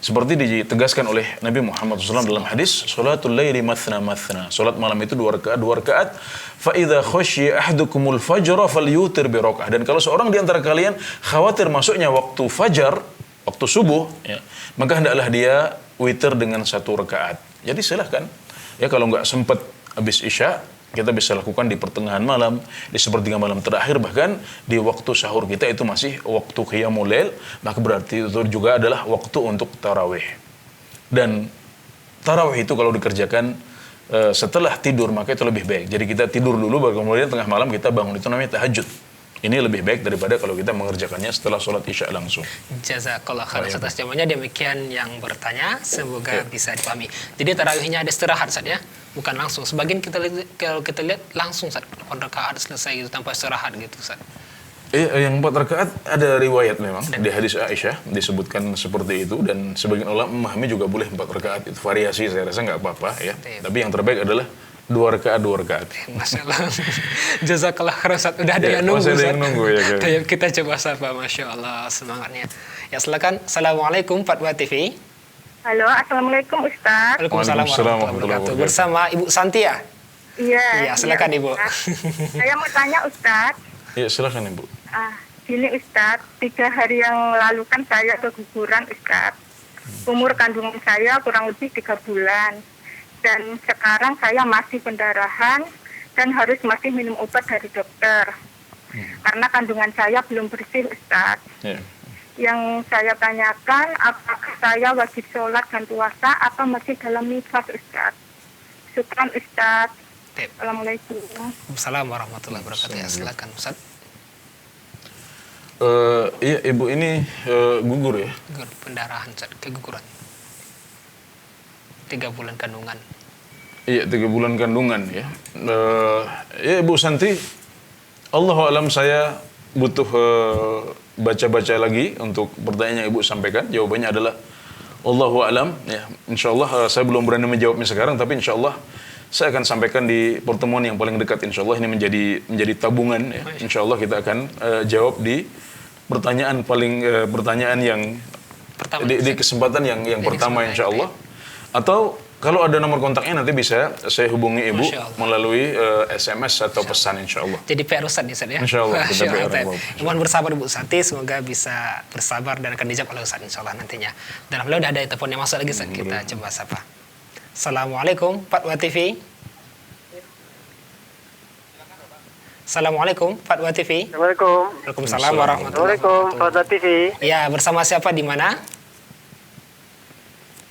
Seperti ditegaskan oleh Nabi Muhammad SAW dalam hadis, salatul laili mathna mathna. Salat malam itu 2 rakaat. Fa idza khasyiya ahadukumul fajra falyutir bi rakaah. Dan kalau seorang di antara kalian khawatir masuknya waktu fajar, waktu subuh, ya, maka hendaklah dia witir dengan 1 rakaat. Jadi silahkan. Ya, kalau nggak sempat habis isya, kita bisa lakukan di pertengahan malam, di sepertiga malam terakhir, bahkan di waktu sahur kita itu masih waktu qiyamul lail, maka berarti itu juga adalah waktu untuk tarawih. Dan tarawih itu kalau dikerjakan setelah tidur, maka itu lebih baik. Jadi kita tidur dulu, baru kemudian tengah malam kita bangun, itu namanya tahajud. Ini lebih baik daripada kalau kita mengerjakannya setelah sholat isya langsung. Jazakallah khairan atas jawabannya. Demikian yang bertanya, semoga bisa dipahami. Jadi tarawihnya ada istirahat, Ustaz ya, bukan langsung. Sebagian kalau kita lihat langsung, Ustaz, 4 rakaat selesai gitu tanpa istirahat gitu, Ustaz. Yang 4 rakaat ada riwayat memang di hadis Aisyah disebutkan seperti itu, dan sebagian ulama memahami juga boleh 4 rakaat. Itu variasi, saya rasa nggak apa-apa ya. Tapi yang terbaik adalah 2 rakaat. Masya Allah. Jazakallah khairan, Ustaz. Udah ada yang nunggu, Ustaz. Ya, kita coba sapa. Masya Allah, semangatnya. Ya, silakan. Assalamualaikum Fatwa TV. Halo, assalamualaikum Ustaz. Waalaikumsalam warahmatullahi wabarakatuh. Bersama Ibu Santia. Iya. Iya, silakan iya, Ibu. Saya mau tanya Ustaz. Iya, silakan Ibu. Gini Ustaz, 3 hari yang lalu kan saya keguguran Ustaz. Umur kandungan saya kurang lebih 3 bulan. Dan sekarang saya masih pendarahan dan harus masih minum obat dari dokter. Karena kandungan saya belum bersih Ustaz. Yeah. Yang saya tanyakan, apakah saya wajib sholat dan puasa atau masih dalam nifas Ustaz? Syukran Ustaz. Assalamualaikum. Assalamualaikum warahmatullahi wabarakatuh. Ya, silakan Ustaz. Iya, Ibu ini gugur ya? Gugur, pendarahan, Ustaz, keguguran. 3 bulan kandungan. Iya, 3 bulan kandungan ya. Ya Ibu Santi, Allahu a'lam, saya butuh baca-baca lagi untuk pertanyaan yang Ibu sampaikan. Jawabannya adalah Allahu a'lam ya. Insyaallah saya belum berani menjawabnya sekarang, tapi insyaallah saya akan sampaikan di pertemuan yang paling dekat, insya Allah. Ini menjadi tabungan, ya. Insya Allah kita akan jawab di pertanyaan yang pertama, di kesempatan yang pertama, insya Allah. Atau kalau ada nomor kontaknya nanti bisa saya hubungi Ibu melalui SMS atau pesan, insya Allah. Jadi PR Ustaz nih, Ustaz, ya? Insya Allah. Kita Mohon bersabar Bu Santi, semoga bisa bersabar dan akan dijawab oleh Ustaz, insya Allah nantinya. Dan alhamdulillah udah ada telepon yang masuk lagi, Ustaz. Kita coba sapa. Assalamualaikum, Fatwa TV. Assalamualaikum, Fatwa TV. Assalamualaikum. Waalaikumsalam warahmatullahi Assalamualaikum, wabarakatuh. Fatwa TV. Ya, bersama siapa di mana?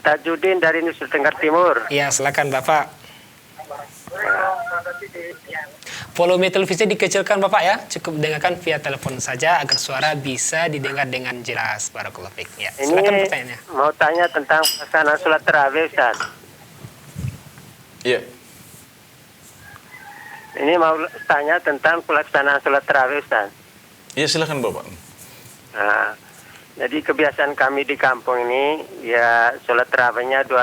Tajudin dari Nusa Tenggara Timur. Ya, silakan Bapak. Volume televisi dikecilkan Bapak ya. Cukup dengarkan via telepon saja agar suara bisa didengar dengan jelas. Barakallahu fiik. Ya, silakan pertanyaannya. Mau tanya tentang pelaksanaan sholat tarawih, Ustaz. Iya. Ini mau tanya tentang pelaksanaan sholat tarawih, Ustaz. Iya, silakan Bapak. Nah, jadi kebiasaan kami di kampung ini, ya sholat tarawihnya 2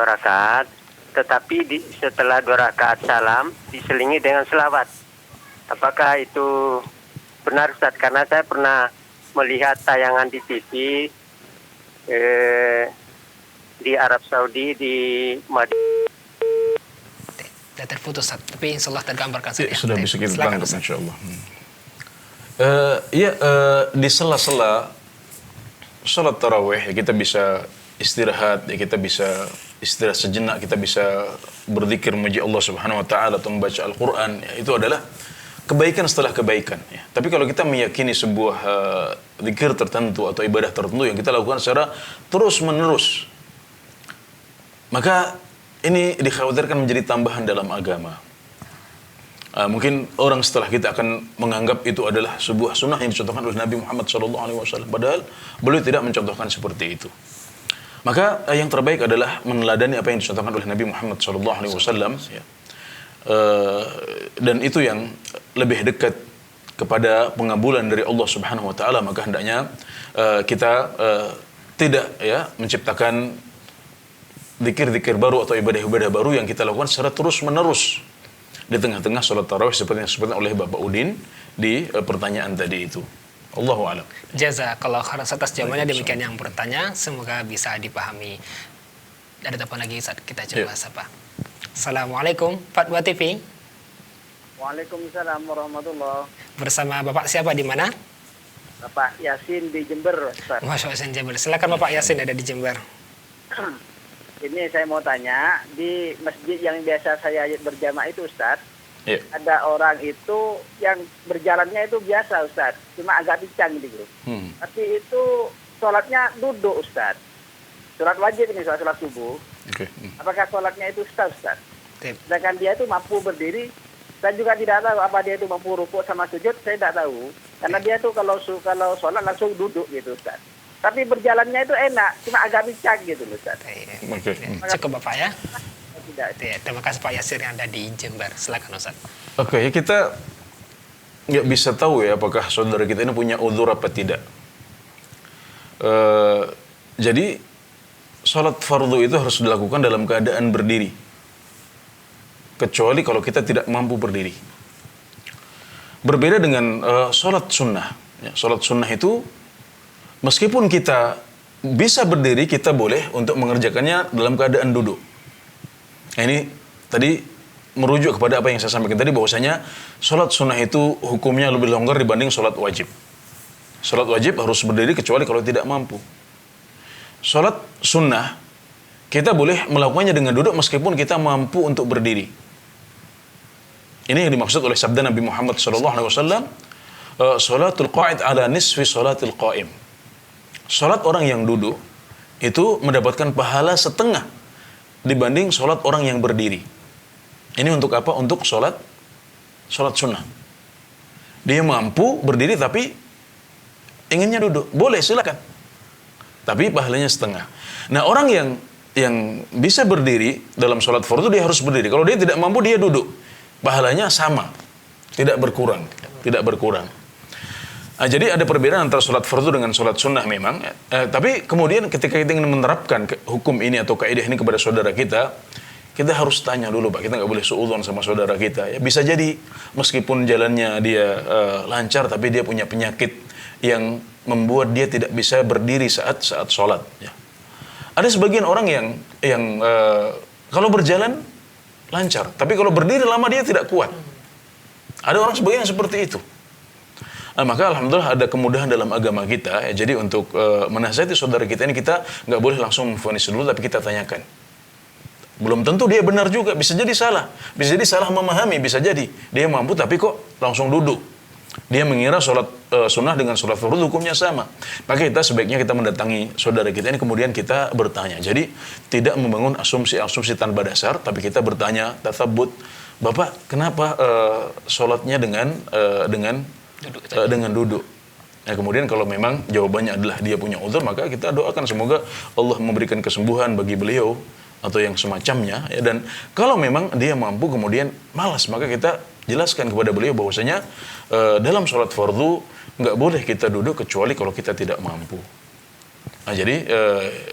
rakaat, tetapi setelah 2 rakaat salam diselingi dengan selawat. Apakah itu benar, Ustaz? Karena saya pernah melihat tayangan di TV di Arab Saudi, di Madinah. Tidak terputus, Ustaz. Tapi insya Allah tergambarkan saja. Sudah bisa kita tangkap, insya Allah. Di sela-sela sholat tarawih, ya kita bisa istirahat, ya kita bisa istirahat sejenak, kita bisa berzikir memuji Allah Subhanahu wa taala atau membaca Al-Qur'an, ya, itu adalah kebaikan setelah kebaikan, ya. Tapi kalau kita meyakini sebuah zikir tertentu atau ibadah tertentu yang kita lakukan secara terus-menerus, maka ini dikhawatirkan menjadi tambahan dalam agama. Mungkin orang setelah kita akan menganggap itu adalah sebuah sunnah yang dicontohkan oleh Nabi Muhammad SAW. Padahal beliau tidak mencontohkan seperti itu. Maka yang terbaik adalah meneladani apa yang dicontohkan oleh Nabi Muhammad SAW. Ya. Dan itu yang lebih dekat kepada pengabulan dari Allah Subhanahu Wa Taala. Maka hendaknya kita tidak menciptakan zikir-zikir baru atau ibadah-ibadah baru yang kita lakukan secara terus-menerus di tengah-tengah sholat tarawih seperti yang disebutkan oleh Bapak Udin di pertanyaan tadi itu. Allahu a'lam. Jazakallahu khairan atas jawabannya. Demikian yang bertanya, semoga bisa dipahami. Ada telepon lagi, saat kita coba sapa. Assalamualaikum, Fatwa TV. Waalaikumsalam warahmatullahi. Bersama Bapak siapa di mana? Bapak Yasin di Jember, Ustaz. Masya Allah, Jember. Silakan Bapak Yasin, ada di Jember. Ini saya mau tanya, di masjid yang biasa saya berjamaah itu, Ustaz, ada orang itu yang berjalannya itu biasa, Ustaz, cuma agak pincang gitu. Tapi itu sholatnya duduk, Ustaz. Sholat wajib ini, sholat subuh. Apakah sholatnya itu Ustaz? Sedangkan dia itu mampu berdiri, saya juga tidak tahu apa dia itu mampu rukuk sama sujud, saya tidak tahu. Karena dia itu kalau sholat langsung duduk gitu, Ustaz. Tapi berjalannya itu enak, cuma agak pincang gitu, Ustaz. Cukup Bapak ya. Terima kasih Pak Yasir yang ada di Jember. Silakan Ustaz. Oke, kita nggak bisa tahu ya apakah saudara kita ini punya uzur apa tidak. Jadi sholat fardu itu harus dilakukan dalam keadaan berdiri, kecuali kalau kita tidak mampu berdiri. Berbeda dengan sholat sunnah. Ya, sholat sunnah itu meskipun kita bisa berdiri, kita boleh untuk mengerjakannya dalam keadaan duduk. Nah, ini tadi merujuk kepada apa yang saya sampaikan tadi, bahwasanya sholat sunnah itu hukumnya lebih longgar dibanding sholat wajib. Sholat wajib harus berdiri kecuali kalau tidak mampu. Sholat sunnah kita boleh melakukannya dengan duduk meskipun kita mampu untuk berdiri. Ini yang dimaksud oleh sabda Nabi Muhammad SAW, sholatul qa'id ala nisfi sholatil qa'im. Sholat orang yang duduk itu mendapatkan pahala setengah dibanding sholat orang yang berdiri. Ini untuk apa? Untuk sholat sunnah. Dia mampu berdiri tapi inginnya duduk, boleh, silakan. Tapi pahalanya setengah. Nah, orang yang bisa berdiri dalam sholat fardu dia harus berdiri. Kalau dia tidak mampu dia duduk, pahalanya sama, tidak berkurang. Nah, jadi ada perbedaan antara sholat fardu dengan sholat sunnah memang. Tapi kemudian ketika kita ingin menerapkan hukum ini atau kaidah ini kepada saudara kita kita harus tanya dulu Pak, kita nggak boleh suudzon sama saudara kita. Ya, bisa jadi meskipun jalannya dia lancar, tapi dia punya penyakit yang membuat dia tidak bisa berdiri saat sholat. Ya. Ada sebagian orang yang kalau berjalan lancar, tapi kalau berdiri lama dia tidak kuat. Ada orang sebagian yang seperti itu. Maka alhamdulillah ada kemudahan dalam agama kita. Ya, jadi untuk menasihati saudara kita ini, kita nggak boleh langsung memvonis dulu, tapi kita tanyakan. Belum tentu dia benar juga, bisa jadi salah. Bisa jadi salah memahami, bisa jadi dia mampu tapi kok langsung duduk. Dia mengira sholat sunnah dengan sholat fardu hukumnya sama. Maka kita sebaiknya kita mendatangi saudara kita ini, kemudian kita bertanya. Jadi tidak membangun asumsi-asumsi tanpa dasar, tapi kita bertanya, tasabbut, Bapak kenapa sholatnya dengan duduk? Nah, kemudian kalau memang jawabannya adalah dia punya uzur, maka kita doakan semoga Allah memberikan kesembuhan bagi beliau atau yang semacamnya. Ya. Dan kalau memang dia mampu kemudian malas, maka kita jelaskan kepada beliau bahwasanya dalam sholat fardu nggak boleh kita duduk kecuali kalau kita tidak mampu. Nah, jadi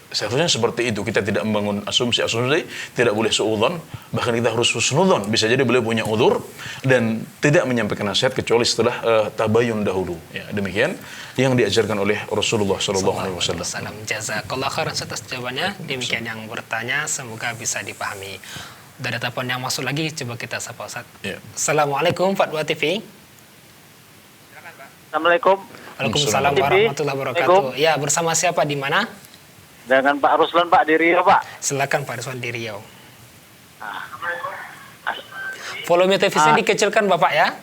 seharusnya seperti itu, kita tidak membangun asumsi-asumsi, tidak boleh suudzon, bahkan kita harus husnudzon. Bisa jadi beliau punya uzur dan tidak menyampaikan nasihat kecuali setelah tabayun dahulu. Ya, demikian yang diajarkan oleh Rasulullah SAW. Jazakallah khairan atas jawabannya. Demikian yang bertanya, semoga bisa dipahami. Udah ada telepon yang masuk lagi, coba kita sapa Ustaz. Ya. Assalamualaikum Fatwa TV. Assalamualaikum. Waalaikumsalam warahmatullahi wabarakatuh. Ya, bersama siapa di mana? Dengan Pak Ruslan Pak di Riau Pak. Silakan Pak Ruslan di Riau. Volume televisi dikecilkan Bapak ya.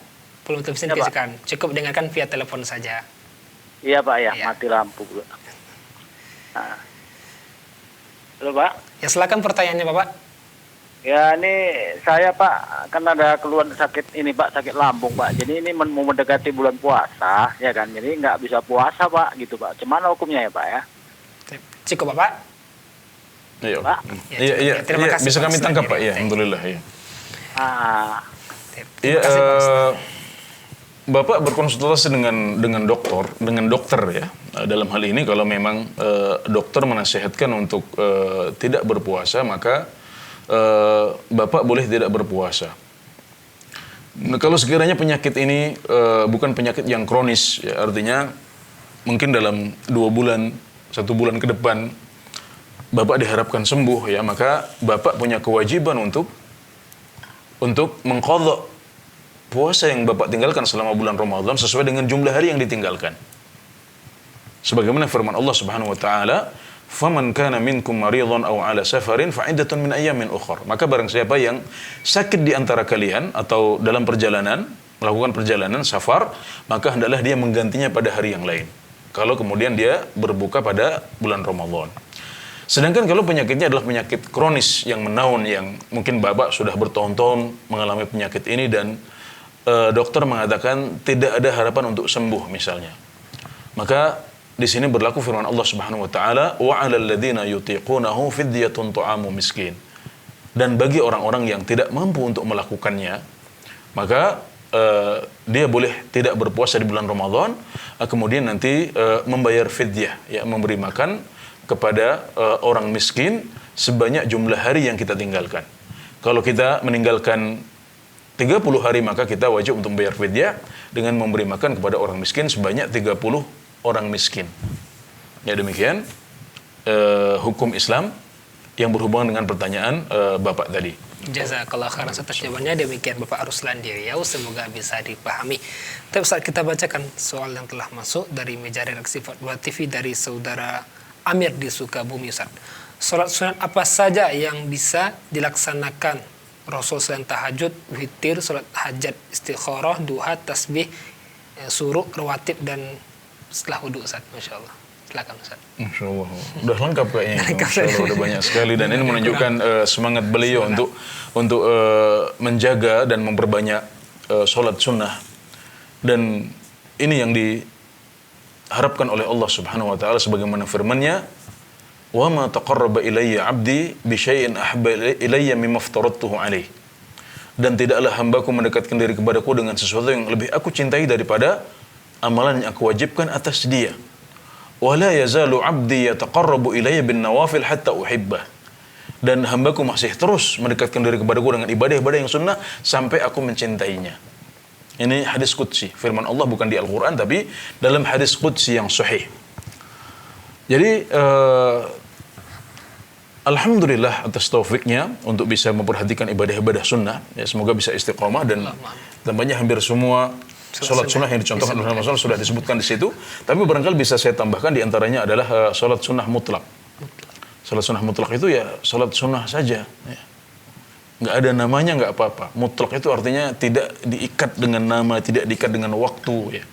Volume televisi dikecilkan. Cukup dengarkan via telepon saja. Iya Pak ya, mati lampu. Halo Pak. Ya silakan pertanyaannya Bapak. Ya ini saya Pak, kan ada keluhan sakit ini Pak, sakit lambung Pak. Jadi ini mau mendekati bulan puasa ya kan, jadi nggak bisa puasa Pak gitu Pak. Gimana hukumnya ya Pak ya? Cukup Bapak? Iya Pak. Iya, terima kasih. Bisa kami tangkap Pak? Iya, alhamdulillah ya. Iya, Bapak berkonsultasi dengan dokter ya. Dalam hal ini kalau memang dokter menasihatkan untuk tidak berpuasa, maka Bapak boleh tidak berpuasa. Nah, kalau sekiranya penyakit ini bukan penyakit yang kronis, ya, artinya mungkin dalam 2 bulan, 1 bulan ke depan Bapak diharapkan sembuh, ya, maka Bapak punya kewajiban untuk mengqadha puasa yang Bapak tinggalkan selama bulan Ramadan sesuai dengan jumlah hari yang ditinggalkan. Sebagaimana firman Allah Subhanahu wa taala, "Faman kana minkum maridhan aw 'ala safarin fa 'iddatun min ayyamin ukhra." Maka barang siapa yang sakit di antara kalian atau dalam perjalanan, melakukan perjalanan safar, maka hendaklah dia menggantinya pada hari yang lain. Kalau kemudian dia berbuka pada bulan Ramadan. Sedangkan kalau penyakitnya adalah penyakit kronis yang menaun, yang mungkin Bapak sudah bertahun-tahun mengalami penyakit ini dan dokter mengatakan tidak ada harapan untuk sembuh misalnya. Maka di sini berlaku firman Allah Subhanahu wa taala, wa 'alal ladzina yutiqunahu fidyatun ta'amu miskin. Dan bagi orang-orang yang tidak mampu untuk melakukannya, maka dia boleh tidak berpuasa di bulan Ramadan, kemudian nanti membayar fidyah, ya, memberi makan kepada orang miskin sebanyak jumlah hari yang kita tinggalkan. Kalau kita meninggalkan 30 hari, maka kita wajib untuk membayar fidyah dengan memberi makan kepada orang miskin sebanyak 30 orang miskin. Ya, demikian hukum Islam yang berhubungan dengan pertanyaan Bapak tadi. Jazakallah khairan atas jawabannya. Demikian Bapak Ruslan di Riau, semoga bisa dipahami. Tapi saat kita bacakan soal yang telah masuk dari meja redaksi Fatwa TV dari saudara Amir di Sukabumi, Ustaz. Salat sunat apa saja yang bisa dilaksanakan Rasul selain tahajud, witir, salat hajat, istikharah, duha, tasbih, suruk, rawatib dan setelah wudu, Ustaz? Masya Allah. Silakan Ustaz. Masya Allah. Udah lengkap kayaknya. Masya Allah, udah banyak sekali. Dan ini menunjukkan semangat beliau untuk menjaga dan memperbanyak sholat sunnah. Dan ini yang diharapkan oleh Allah Subhanahu wa taala sebagaimana firman-Nya, "Wa ma taqarraba ilayya 'abdi bi syai'in ahabba ilayya mimma aftaradtuhu 'alaihi." Dan tidaklah hambaku mendekatkan diri kepadaku dengan sesuatu yang lebih aku cintai daripada amalan yang aku wajibkan atas dia. "Wa la yazalu 'abdi yataqarrabu ilayya bin nawafil hatta uhibbah." dan hambaku masih terus mendekatkan diri kepadaku dengan ibadah-ibadah yang sunnah sampai aku mencintainya. Ini hadis qudsi, firman Allah bukan di Al-Quran tapi dalam hadis qudsi yang sahih. Jadi alhamdulillah atas taufiknya untuk bisa memperhatikan ibadah-ibadah sunnah. Ya, semoga bisa istiqomah dan tampaknya hampir semua sholat sunnah yang dicontohkan oleh Rasulullah sudah disebutkan di situ. Tapi barangkali bisa saya tambahkan di antaranya adalah sholat sunnah mutlak. Sholat sunnah mutlak itu ya sholat sunnah saja. Ya. Nggak ada namanya, nggak apa-apa. Mutlak itu artinya tidak diikat dengan nama, tidak diikat dengan waktu. Ya.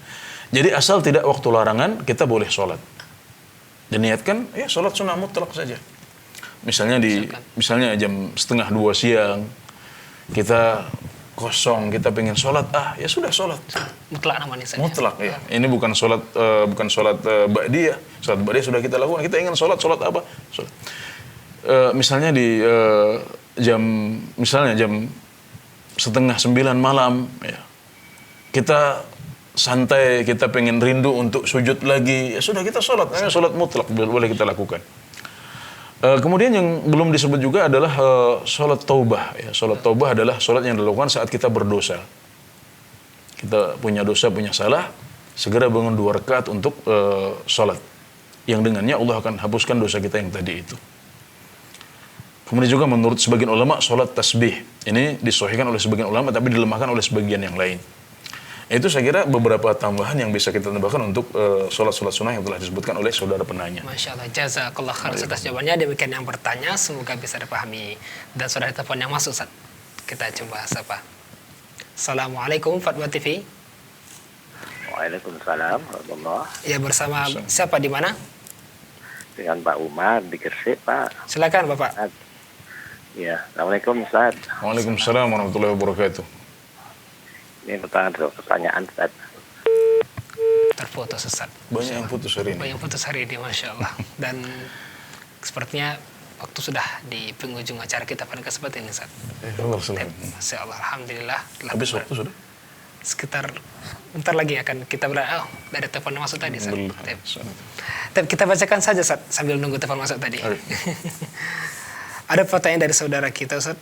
Jadi asal tidak waktu larangan, kita boleh sholat. Dan niatkan, ya sholat sunnah mutlak saja. Misalnya jam 1:30 siang, kita kosong, kita pengen sholat, ya sudah sholat. Mutlak namanya saja. Mutlak, ya. Ini bukan sholat ba'diyah. Sholat ba'diyah sudah kita lakukan. Kita ingin sholat apa? Sholat. Misalnya jam 8:30 malam, ya. Kita santai, kita pengen rindu untuk sujud lagi, ya sudah kita sholat. Sholat mutlak boleh kita lakukan. Kemudian yang belum disebut juga adalah sholat taubah. Ya, sholat taubah adalah sholat yang dilakukan saat kita berdosa. Kita punya dosa, punya salah, segera bangun 2 rakaat untuk sholat. Yang dengannya Allah akan hapuskan dosa kita yang tadi itu. Kemudian juga menurut sebagian ulama, sholat tasbih. Ini disahihkan oleh sebagian ulama, tapi dilemahkan oleh sebagian yang lain. Itu saya kira beberapa tambahan yang bisa kita tambahkan untuk sholat-sholat sunnah yang telah disebutkan oleh saudara penanya. Masya Allah, jazakallah khair atas jawabannya. Demikian yang bertanya, semoga bisa dipahami. Dan saudara telepon yang masuk, Ustaz. Kita coba sapa. Assalamualaikum, Fatwa TV. Waalaikumsalam, warahmatullah. Ya, bersama siapa di mana? Dengan Pak Umar di Gresik, Pak. Silakan, Bapak. Ya, Assalamualaikum, Ustaz. Waalaikumsalam warahmatullahi wabarakatuh. Ini pertanyaan, Ustaz. Terputus, Ustaz. Banyak yang putus hari ini. Banyak yang putus hari ini, Masya Allah. Dan sepertinya waktu sudah di penghujung acara kita pada kesempatan ini, Ustaz. Masya Allah, Alhamdulillah. Habis waktu sudah? Sekitar bentar lagi akan kita ada telepon masuk tadi, Ustaz. Tapi kita bacakan saja, Ustaz, sambil nunggu telepon masuk tadi. Ada pertanyaan dari saudara kita, Ustaz.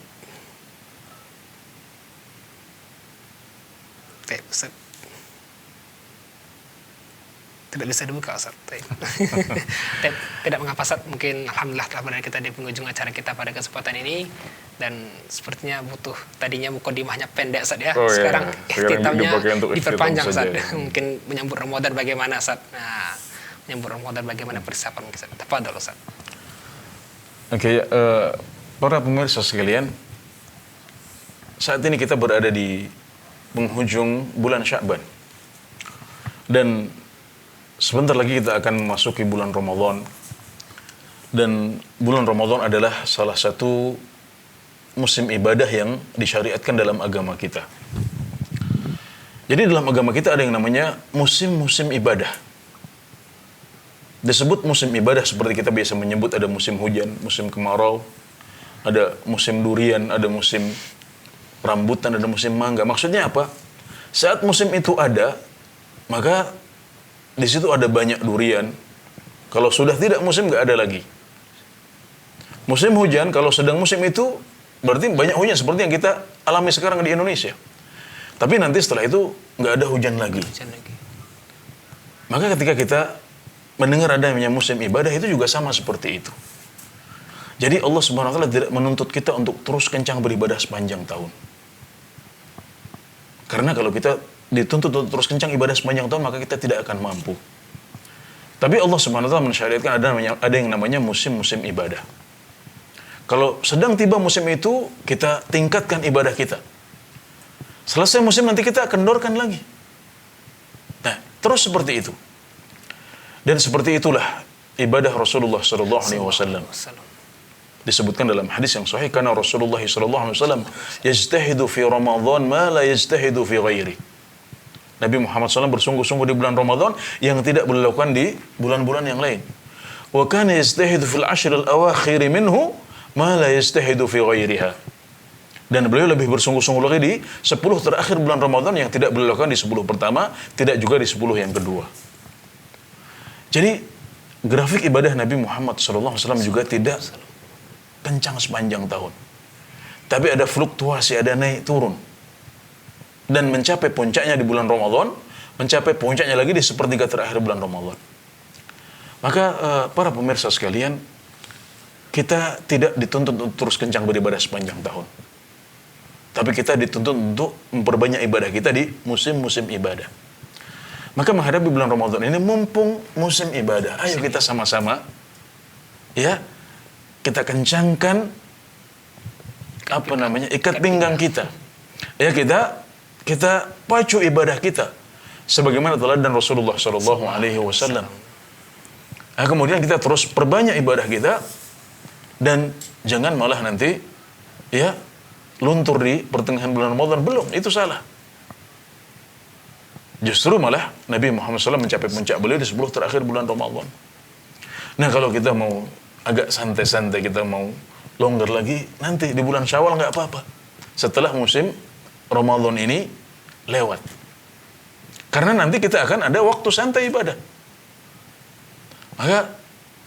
Ustaz. Tidak bisa dibuka, Ustaz. Tidak mengapa, Ustaz. Mungkin alhamdulillah telah berada kita di penghujung acara kita pada kesempatan ini, dan sepertinya tadinya mukadimahnya pendek, Ustaz, ya. Sekarang ikhtitamnya diperpanjang, Ustaz. Mungkin menyambut Ramadan bagaimana, Ustaz? Nah, menyambut Ramadan bagaimana persiapan, Ustaz? Tafadhol, Ustaz. Oke, para pemirsa sekalian, saat ini kita berada di penghujung bulan Sya'ban. Dan sebentar lagi kita akan memasuki bulan Ramadan. Dan bulan Ramadan adalah salah satu musim ibadah yang disyariatkan dalam agama kita. Jadi dalam agama kita ada yang namanya musim-musim ibadah. Disebut musim ibadah seperti kita biasa menyebut ada musim hujan, musim kemarau, ada musim durian, ada musim rambutan, ada musim mangga. Maksudnya apa? Saat musim itu ada, maka di situ ada banyak durian. Kalau sudah tidak musim, nggak ada lagi. Musim hujan, kalau sedang musim itu, berarti banyak hujan seperti yang kita alami sekarang di Indonesia. Tapi nanti setelah itu nggak ada hujan lagi. Maka ketika kita mendengar adanya musim ibadah, itu juga sama seperti itu. Jadi Allah Subhanahu wa taala tidak menuntut kita untuk terus kencang beribadah sepanjang tahun. Karena kalau kita dituntut untuk terus kencang ibadah sepanjang tahun, maka kita tidak akan mampu. Tapi Allah Subhanahu wa taala mensyariatkan ada yang namanya musim-musim ibadah. Kalau sedang tiba musim itu, kita tingkatkan ibadah kita. Selesai musim nanti kita kendorkan lagi. Nah, terus seperti itu. Dan seperti itulah ibadah Rasulullah sallallahu alaihi wasallam. Disebutkan dalam hadis yang sahih, karena Rasulullah sallallahu alaihi wasallam yajtahidu fi Ramadan ma la yajtahidu fi ghairi. Nabi Muhammad SAW bersungguh-sungguh di bulan Ramadan yang tidak boleh dilakukan di bulan-bulan yang lain. Wa kana yajtahidu fil ashr al-awakhir minhu ma la yajtahidu fi ghairiha. Dan beliau lebih bersungguh-sungguh lagi di 10 terakhir bulan Ramadan yang tidak beliau lakukan di 10 pertama, tidak juga di 10 yang kedua. Jadi grafik ibadah Nabi Muhammad SAW juga tidak kencang sepanjang tahun. Tapi ada fluktuasi, ada naik turun. Dan mencapai puncaknya di bulan Ramadan, mencapai puncaknya lagi di sepertiga terakhir bulan Ramadan. Maka para pemirsa sekalian, kita tidak dituntut untuk terus kencang beribadah sepanjang tahun. Tapi kita dituntut untuk memperbanyak ibadah kita di musim-musim ibadah. Maka menghadapi bulan Ramadan ini, mumpung musim ibadah, ayo kita sama-sama, ya, kita kencangkan ikat pinggang kita. Ya, kita pacu ibadah kita sebagaimana teladan Rasulullah sallallahu alaihi wasallam. Nah, kemudian kita terus perbanyak ibadah kita dan jangan malah nanti ya luntur di pertengahan bulan Ramadan. Belum, itu salah. Justru malah Nabi Muhammad SAW mencapai puncak beliau di 10 terakhir bulan Ramadan. Nah, kalau kita mau agak santai-santai, kita mau longgar lagi, nanti di bulan Syawal nggak apa-apa. Setelah musim Ramadan ini lewat. Karena nanti kita akan ada waktu santai ibadah. Maka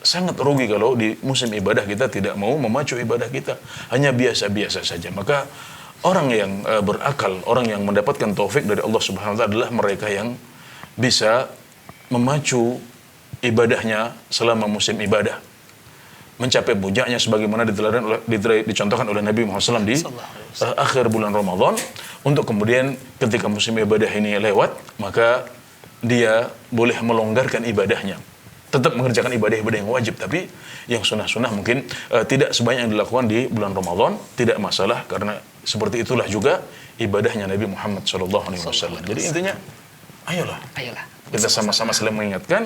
sangat rugi kalau di musim ibadah kita tidak mau memacu ibadah kita. Hanya biasa-biasa saja. Maka orang yang berakal, orang yang mendapatkan taufik dari Allah Subhanahu wa taala adalah mereka yang bisa memacu ibadahnya selama musim ibadah. Mencapai puncaknya sebagaimana dicontohkan oleh Nabi Muhammad SAW di akhir bulan Ramadan, untuk kemudian ketika musim ibadah ini lewat, maka dia boleh melonggarkan ibadahnya. Tetap mengerjakan ibadah-ibadah yang wajib, tapi yang sunnah-sunnah mungkin tidak sebanyak yang dilakukan di bulan Ramadan, tidak masalah, karena seperti itulah juga ibadahnya Nabi Muhammad SAW. Jadi intinya, ayolah. Kita sama-sama saling mengingatkan,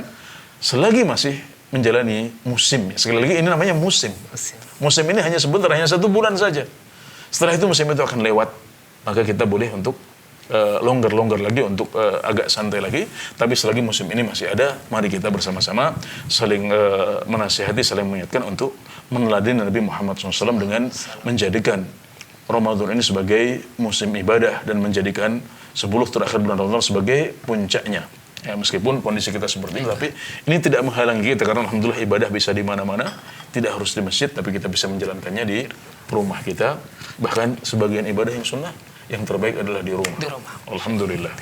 selagi masih menjalani musim. Sekali lagi ini namanya musim. Musim ini hanya sebentar, hanya 1 bulan saja. Setelah itu musim itu akan lewat, maka kita boleh untuk longgar-longgar lagi, untuk agak santai lagi. Tapi selagi musim ini masih ada, mari kita bersama-sama saling menasihati, saling mengingatkan untuk meneladani Nabi Muhammad SAW dengan menjadikan Ramadan ini sebagai musim ibadah dan menjadikan 10 terakhir bulan Ramadan sebagai puncaknya. Ya, meskipun kondisi kita seperti itu, tapi ini tidak menghalangi kita, karena alhamdulillah ibadah bisa di mana-mana, tidak harus di masjid, tapi kita bisa menjalankannya di rumah kita. Bahkan sebagian ibadah yang sunnah, yang terbaik adalah di rumah. Alhamdulillah.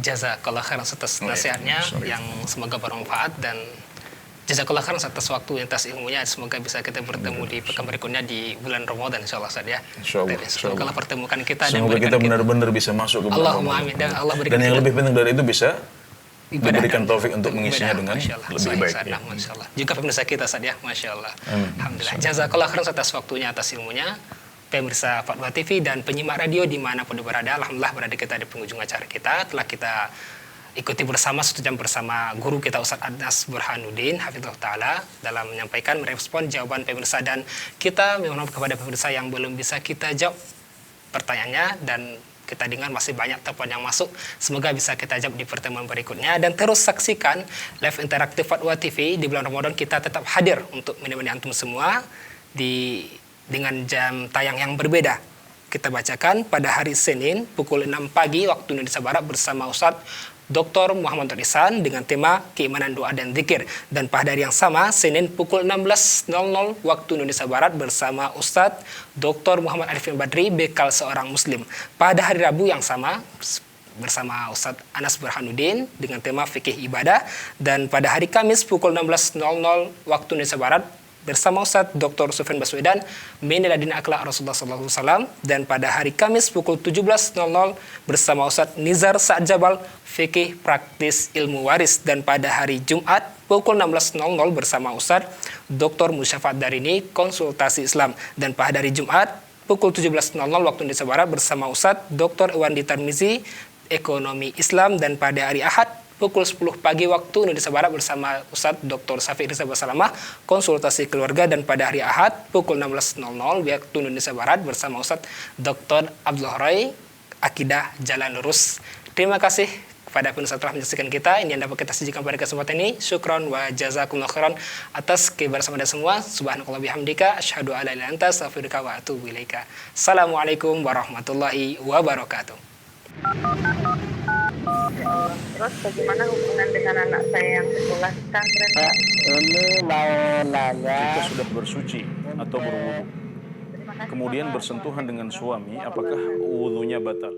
Jazakallah khairan atas nasihatnya yang semoga bermanfaat, dan jazakallah khairan atas waktu, atas ilmunya. Semoga bisa kita bertemu di pekan berikutnya di bulan Ramadan, insyaallah Ustaz ya. Insyaallah. Semoga pertemukan kita, semoga dan kita benar-benar bisa masuk ke bulan Allahumma amin. Dan Allah berikan, dan yang lebih penting dari itu bisa diberikan dan taufik untuk mengisinya dengan lebih baik. Ya. Masyaallah. Juga pemirsa kita Ustaz ya, masyaallah. Alhamdulillah. Jazakallah khairan atas waktunya, atas ilmunya. Pemirsa Fatwa TV dan penyimak radio dimanapun berada, alhamdulillah berada kita di penghujung acara kita. Telah kita ikuti bersama 1 jam bersama guru kita Ustaz Anas Burhanuddin hafizahullah taala dalam menyampaikan, merespon jawaban pemirsa, dan kita mohon maaf kepada pemirsa yang belum bisa kita jawab pertanyaannya, dan kita dengar masih banyak telepon yang masuk. Semoga bisa kita jawab di pertemuan berikutnya, dan terus saksikan live interaktif Fatwa TV. Di bulan Ramadan kita tetap hadir untuk menemani antum semua dengan jam tayang yang berbeda. Kita bacakan pada hari Senin pukul 6 pagi waktu Indonesia Barat bersama Ustadz Dr. Muhammad Ihsan dengan tema keimanan, doa dan zikir. Dan pada hari yang sama, Senin pukul 16.00 waktu Indonesia Barat bersama Ustadz Dr. Muhammad Arifin Badri, bekal seorang Muslim. Pada hari Rabu yang sama bersama Ustadz Anas Burhanuddin dengan tema fikih ibadah. Dan pada hari Kamis pukul 16.00 waktu Indonesia Barat bersama Ustadz Dr. Sufyan Baswedan, Miniladin Akhlak Rasulullah SAW. Dan pada hari Kamis pukul 17.00 bersama Ustadz Nizar Sa'jabal, fikih praktis ilmu waris. Dan pada hari Jumat pukul 16.00 bersama Ustadz Dr. Musyafat Darini, konsultasi Islam. Dan pada hari Jumat pukul 17.00 waktu Indonesia Barat bersama Ustadz Dr. Iwandi Tarmizi, ekonomi Islam. Dan pada hari Ahad pukul 10 pagi waktu Indonesia Barat bersama Ustadz Dr. Syafiq Rizal Basalamah, konsultasi keluarga. Dan pada hari Ahad pukul 16.00 waktu Indonesia Barat bersama Ustadz Dr. Abdullah Roy, Akidah Jalan Lurus. Terima kasih kepada pemirsa telah menyaksikan kita. Ini yang dapat kita sajikan pada kesempatan ini. Syukron wa jazakumullah khairan atas kebersamaan semua. Subhanakallah bihamdika asyhadu alla ilaha illa anta astaghfiruka wa atubu ilaika. Assalamualaikum warahmatullahi wabarakatuh. Terus bagaimana hubungan dengan anak saya yang sekolah pesantren? Ini mau nanya. Kita sudah bersuci. atau berwudu, kemudian bersentuhan dengan suami, apakah wudunya batal?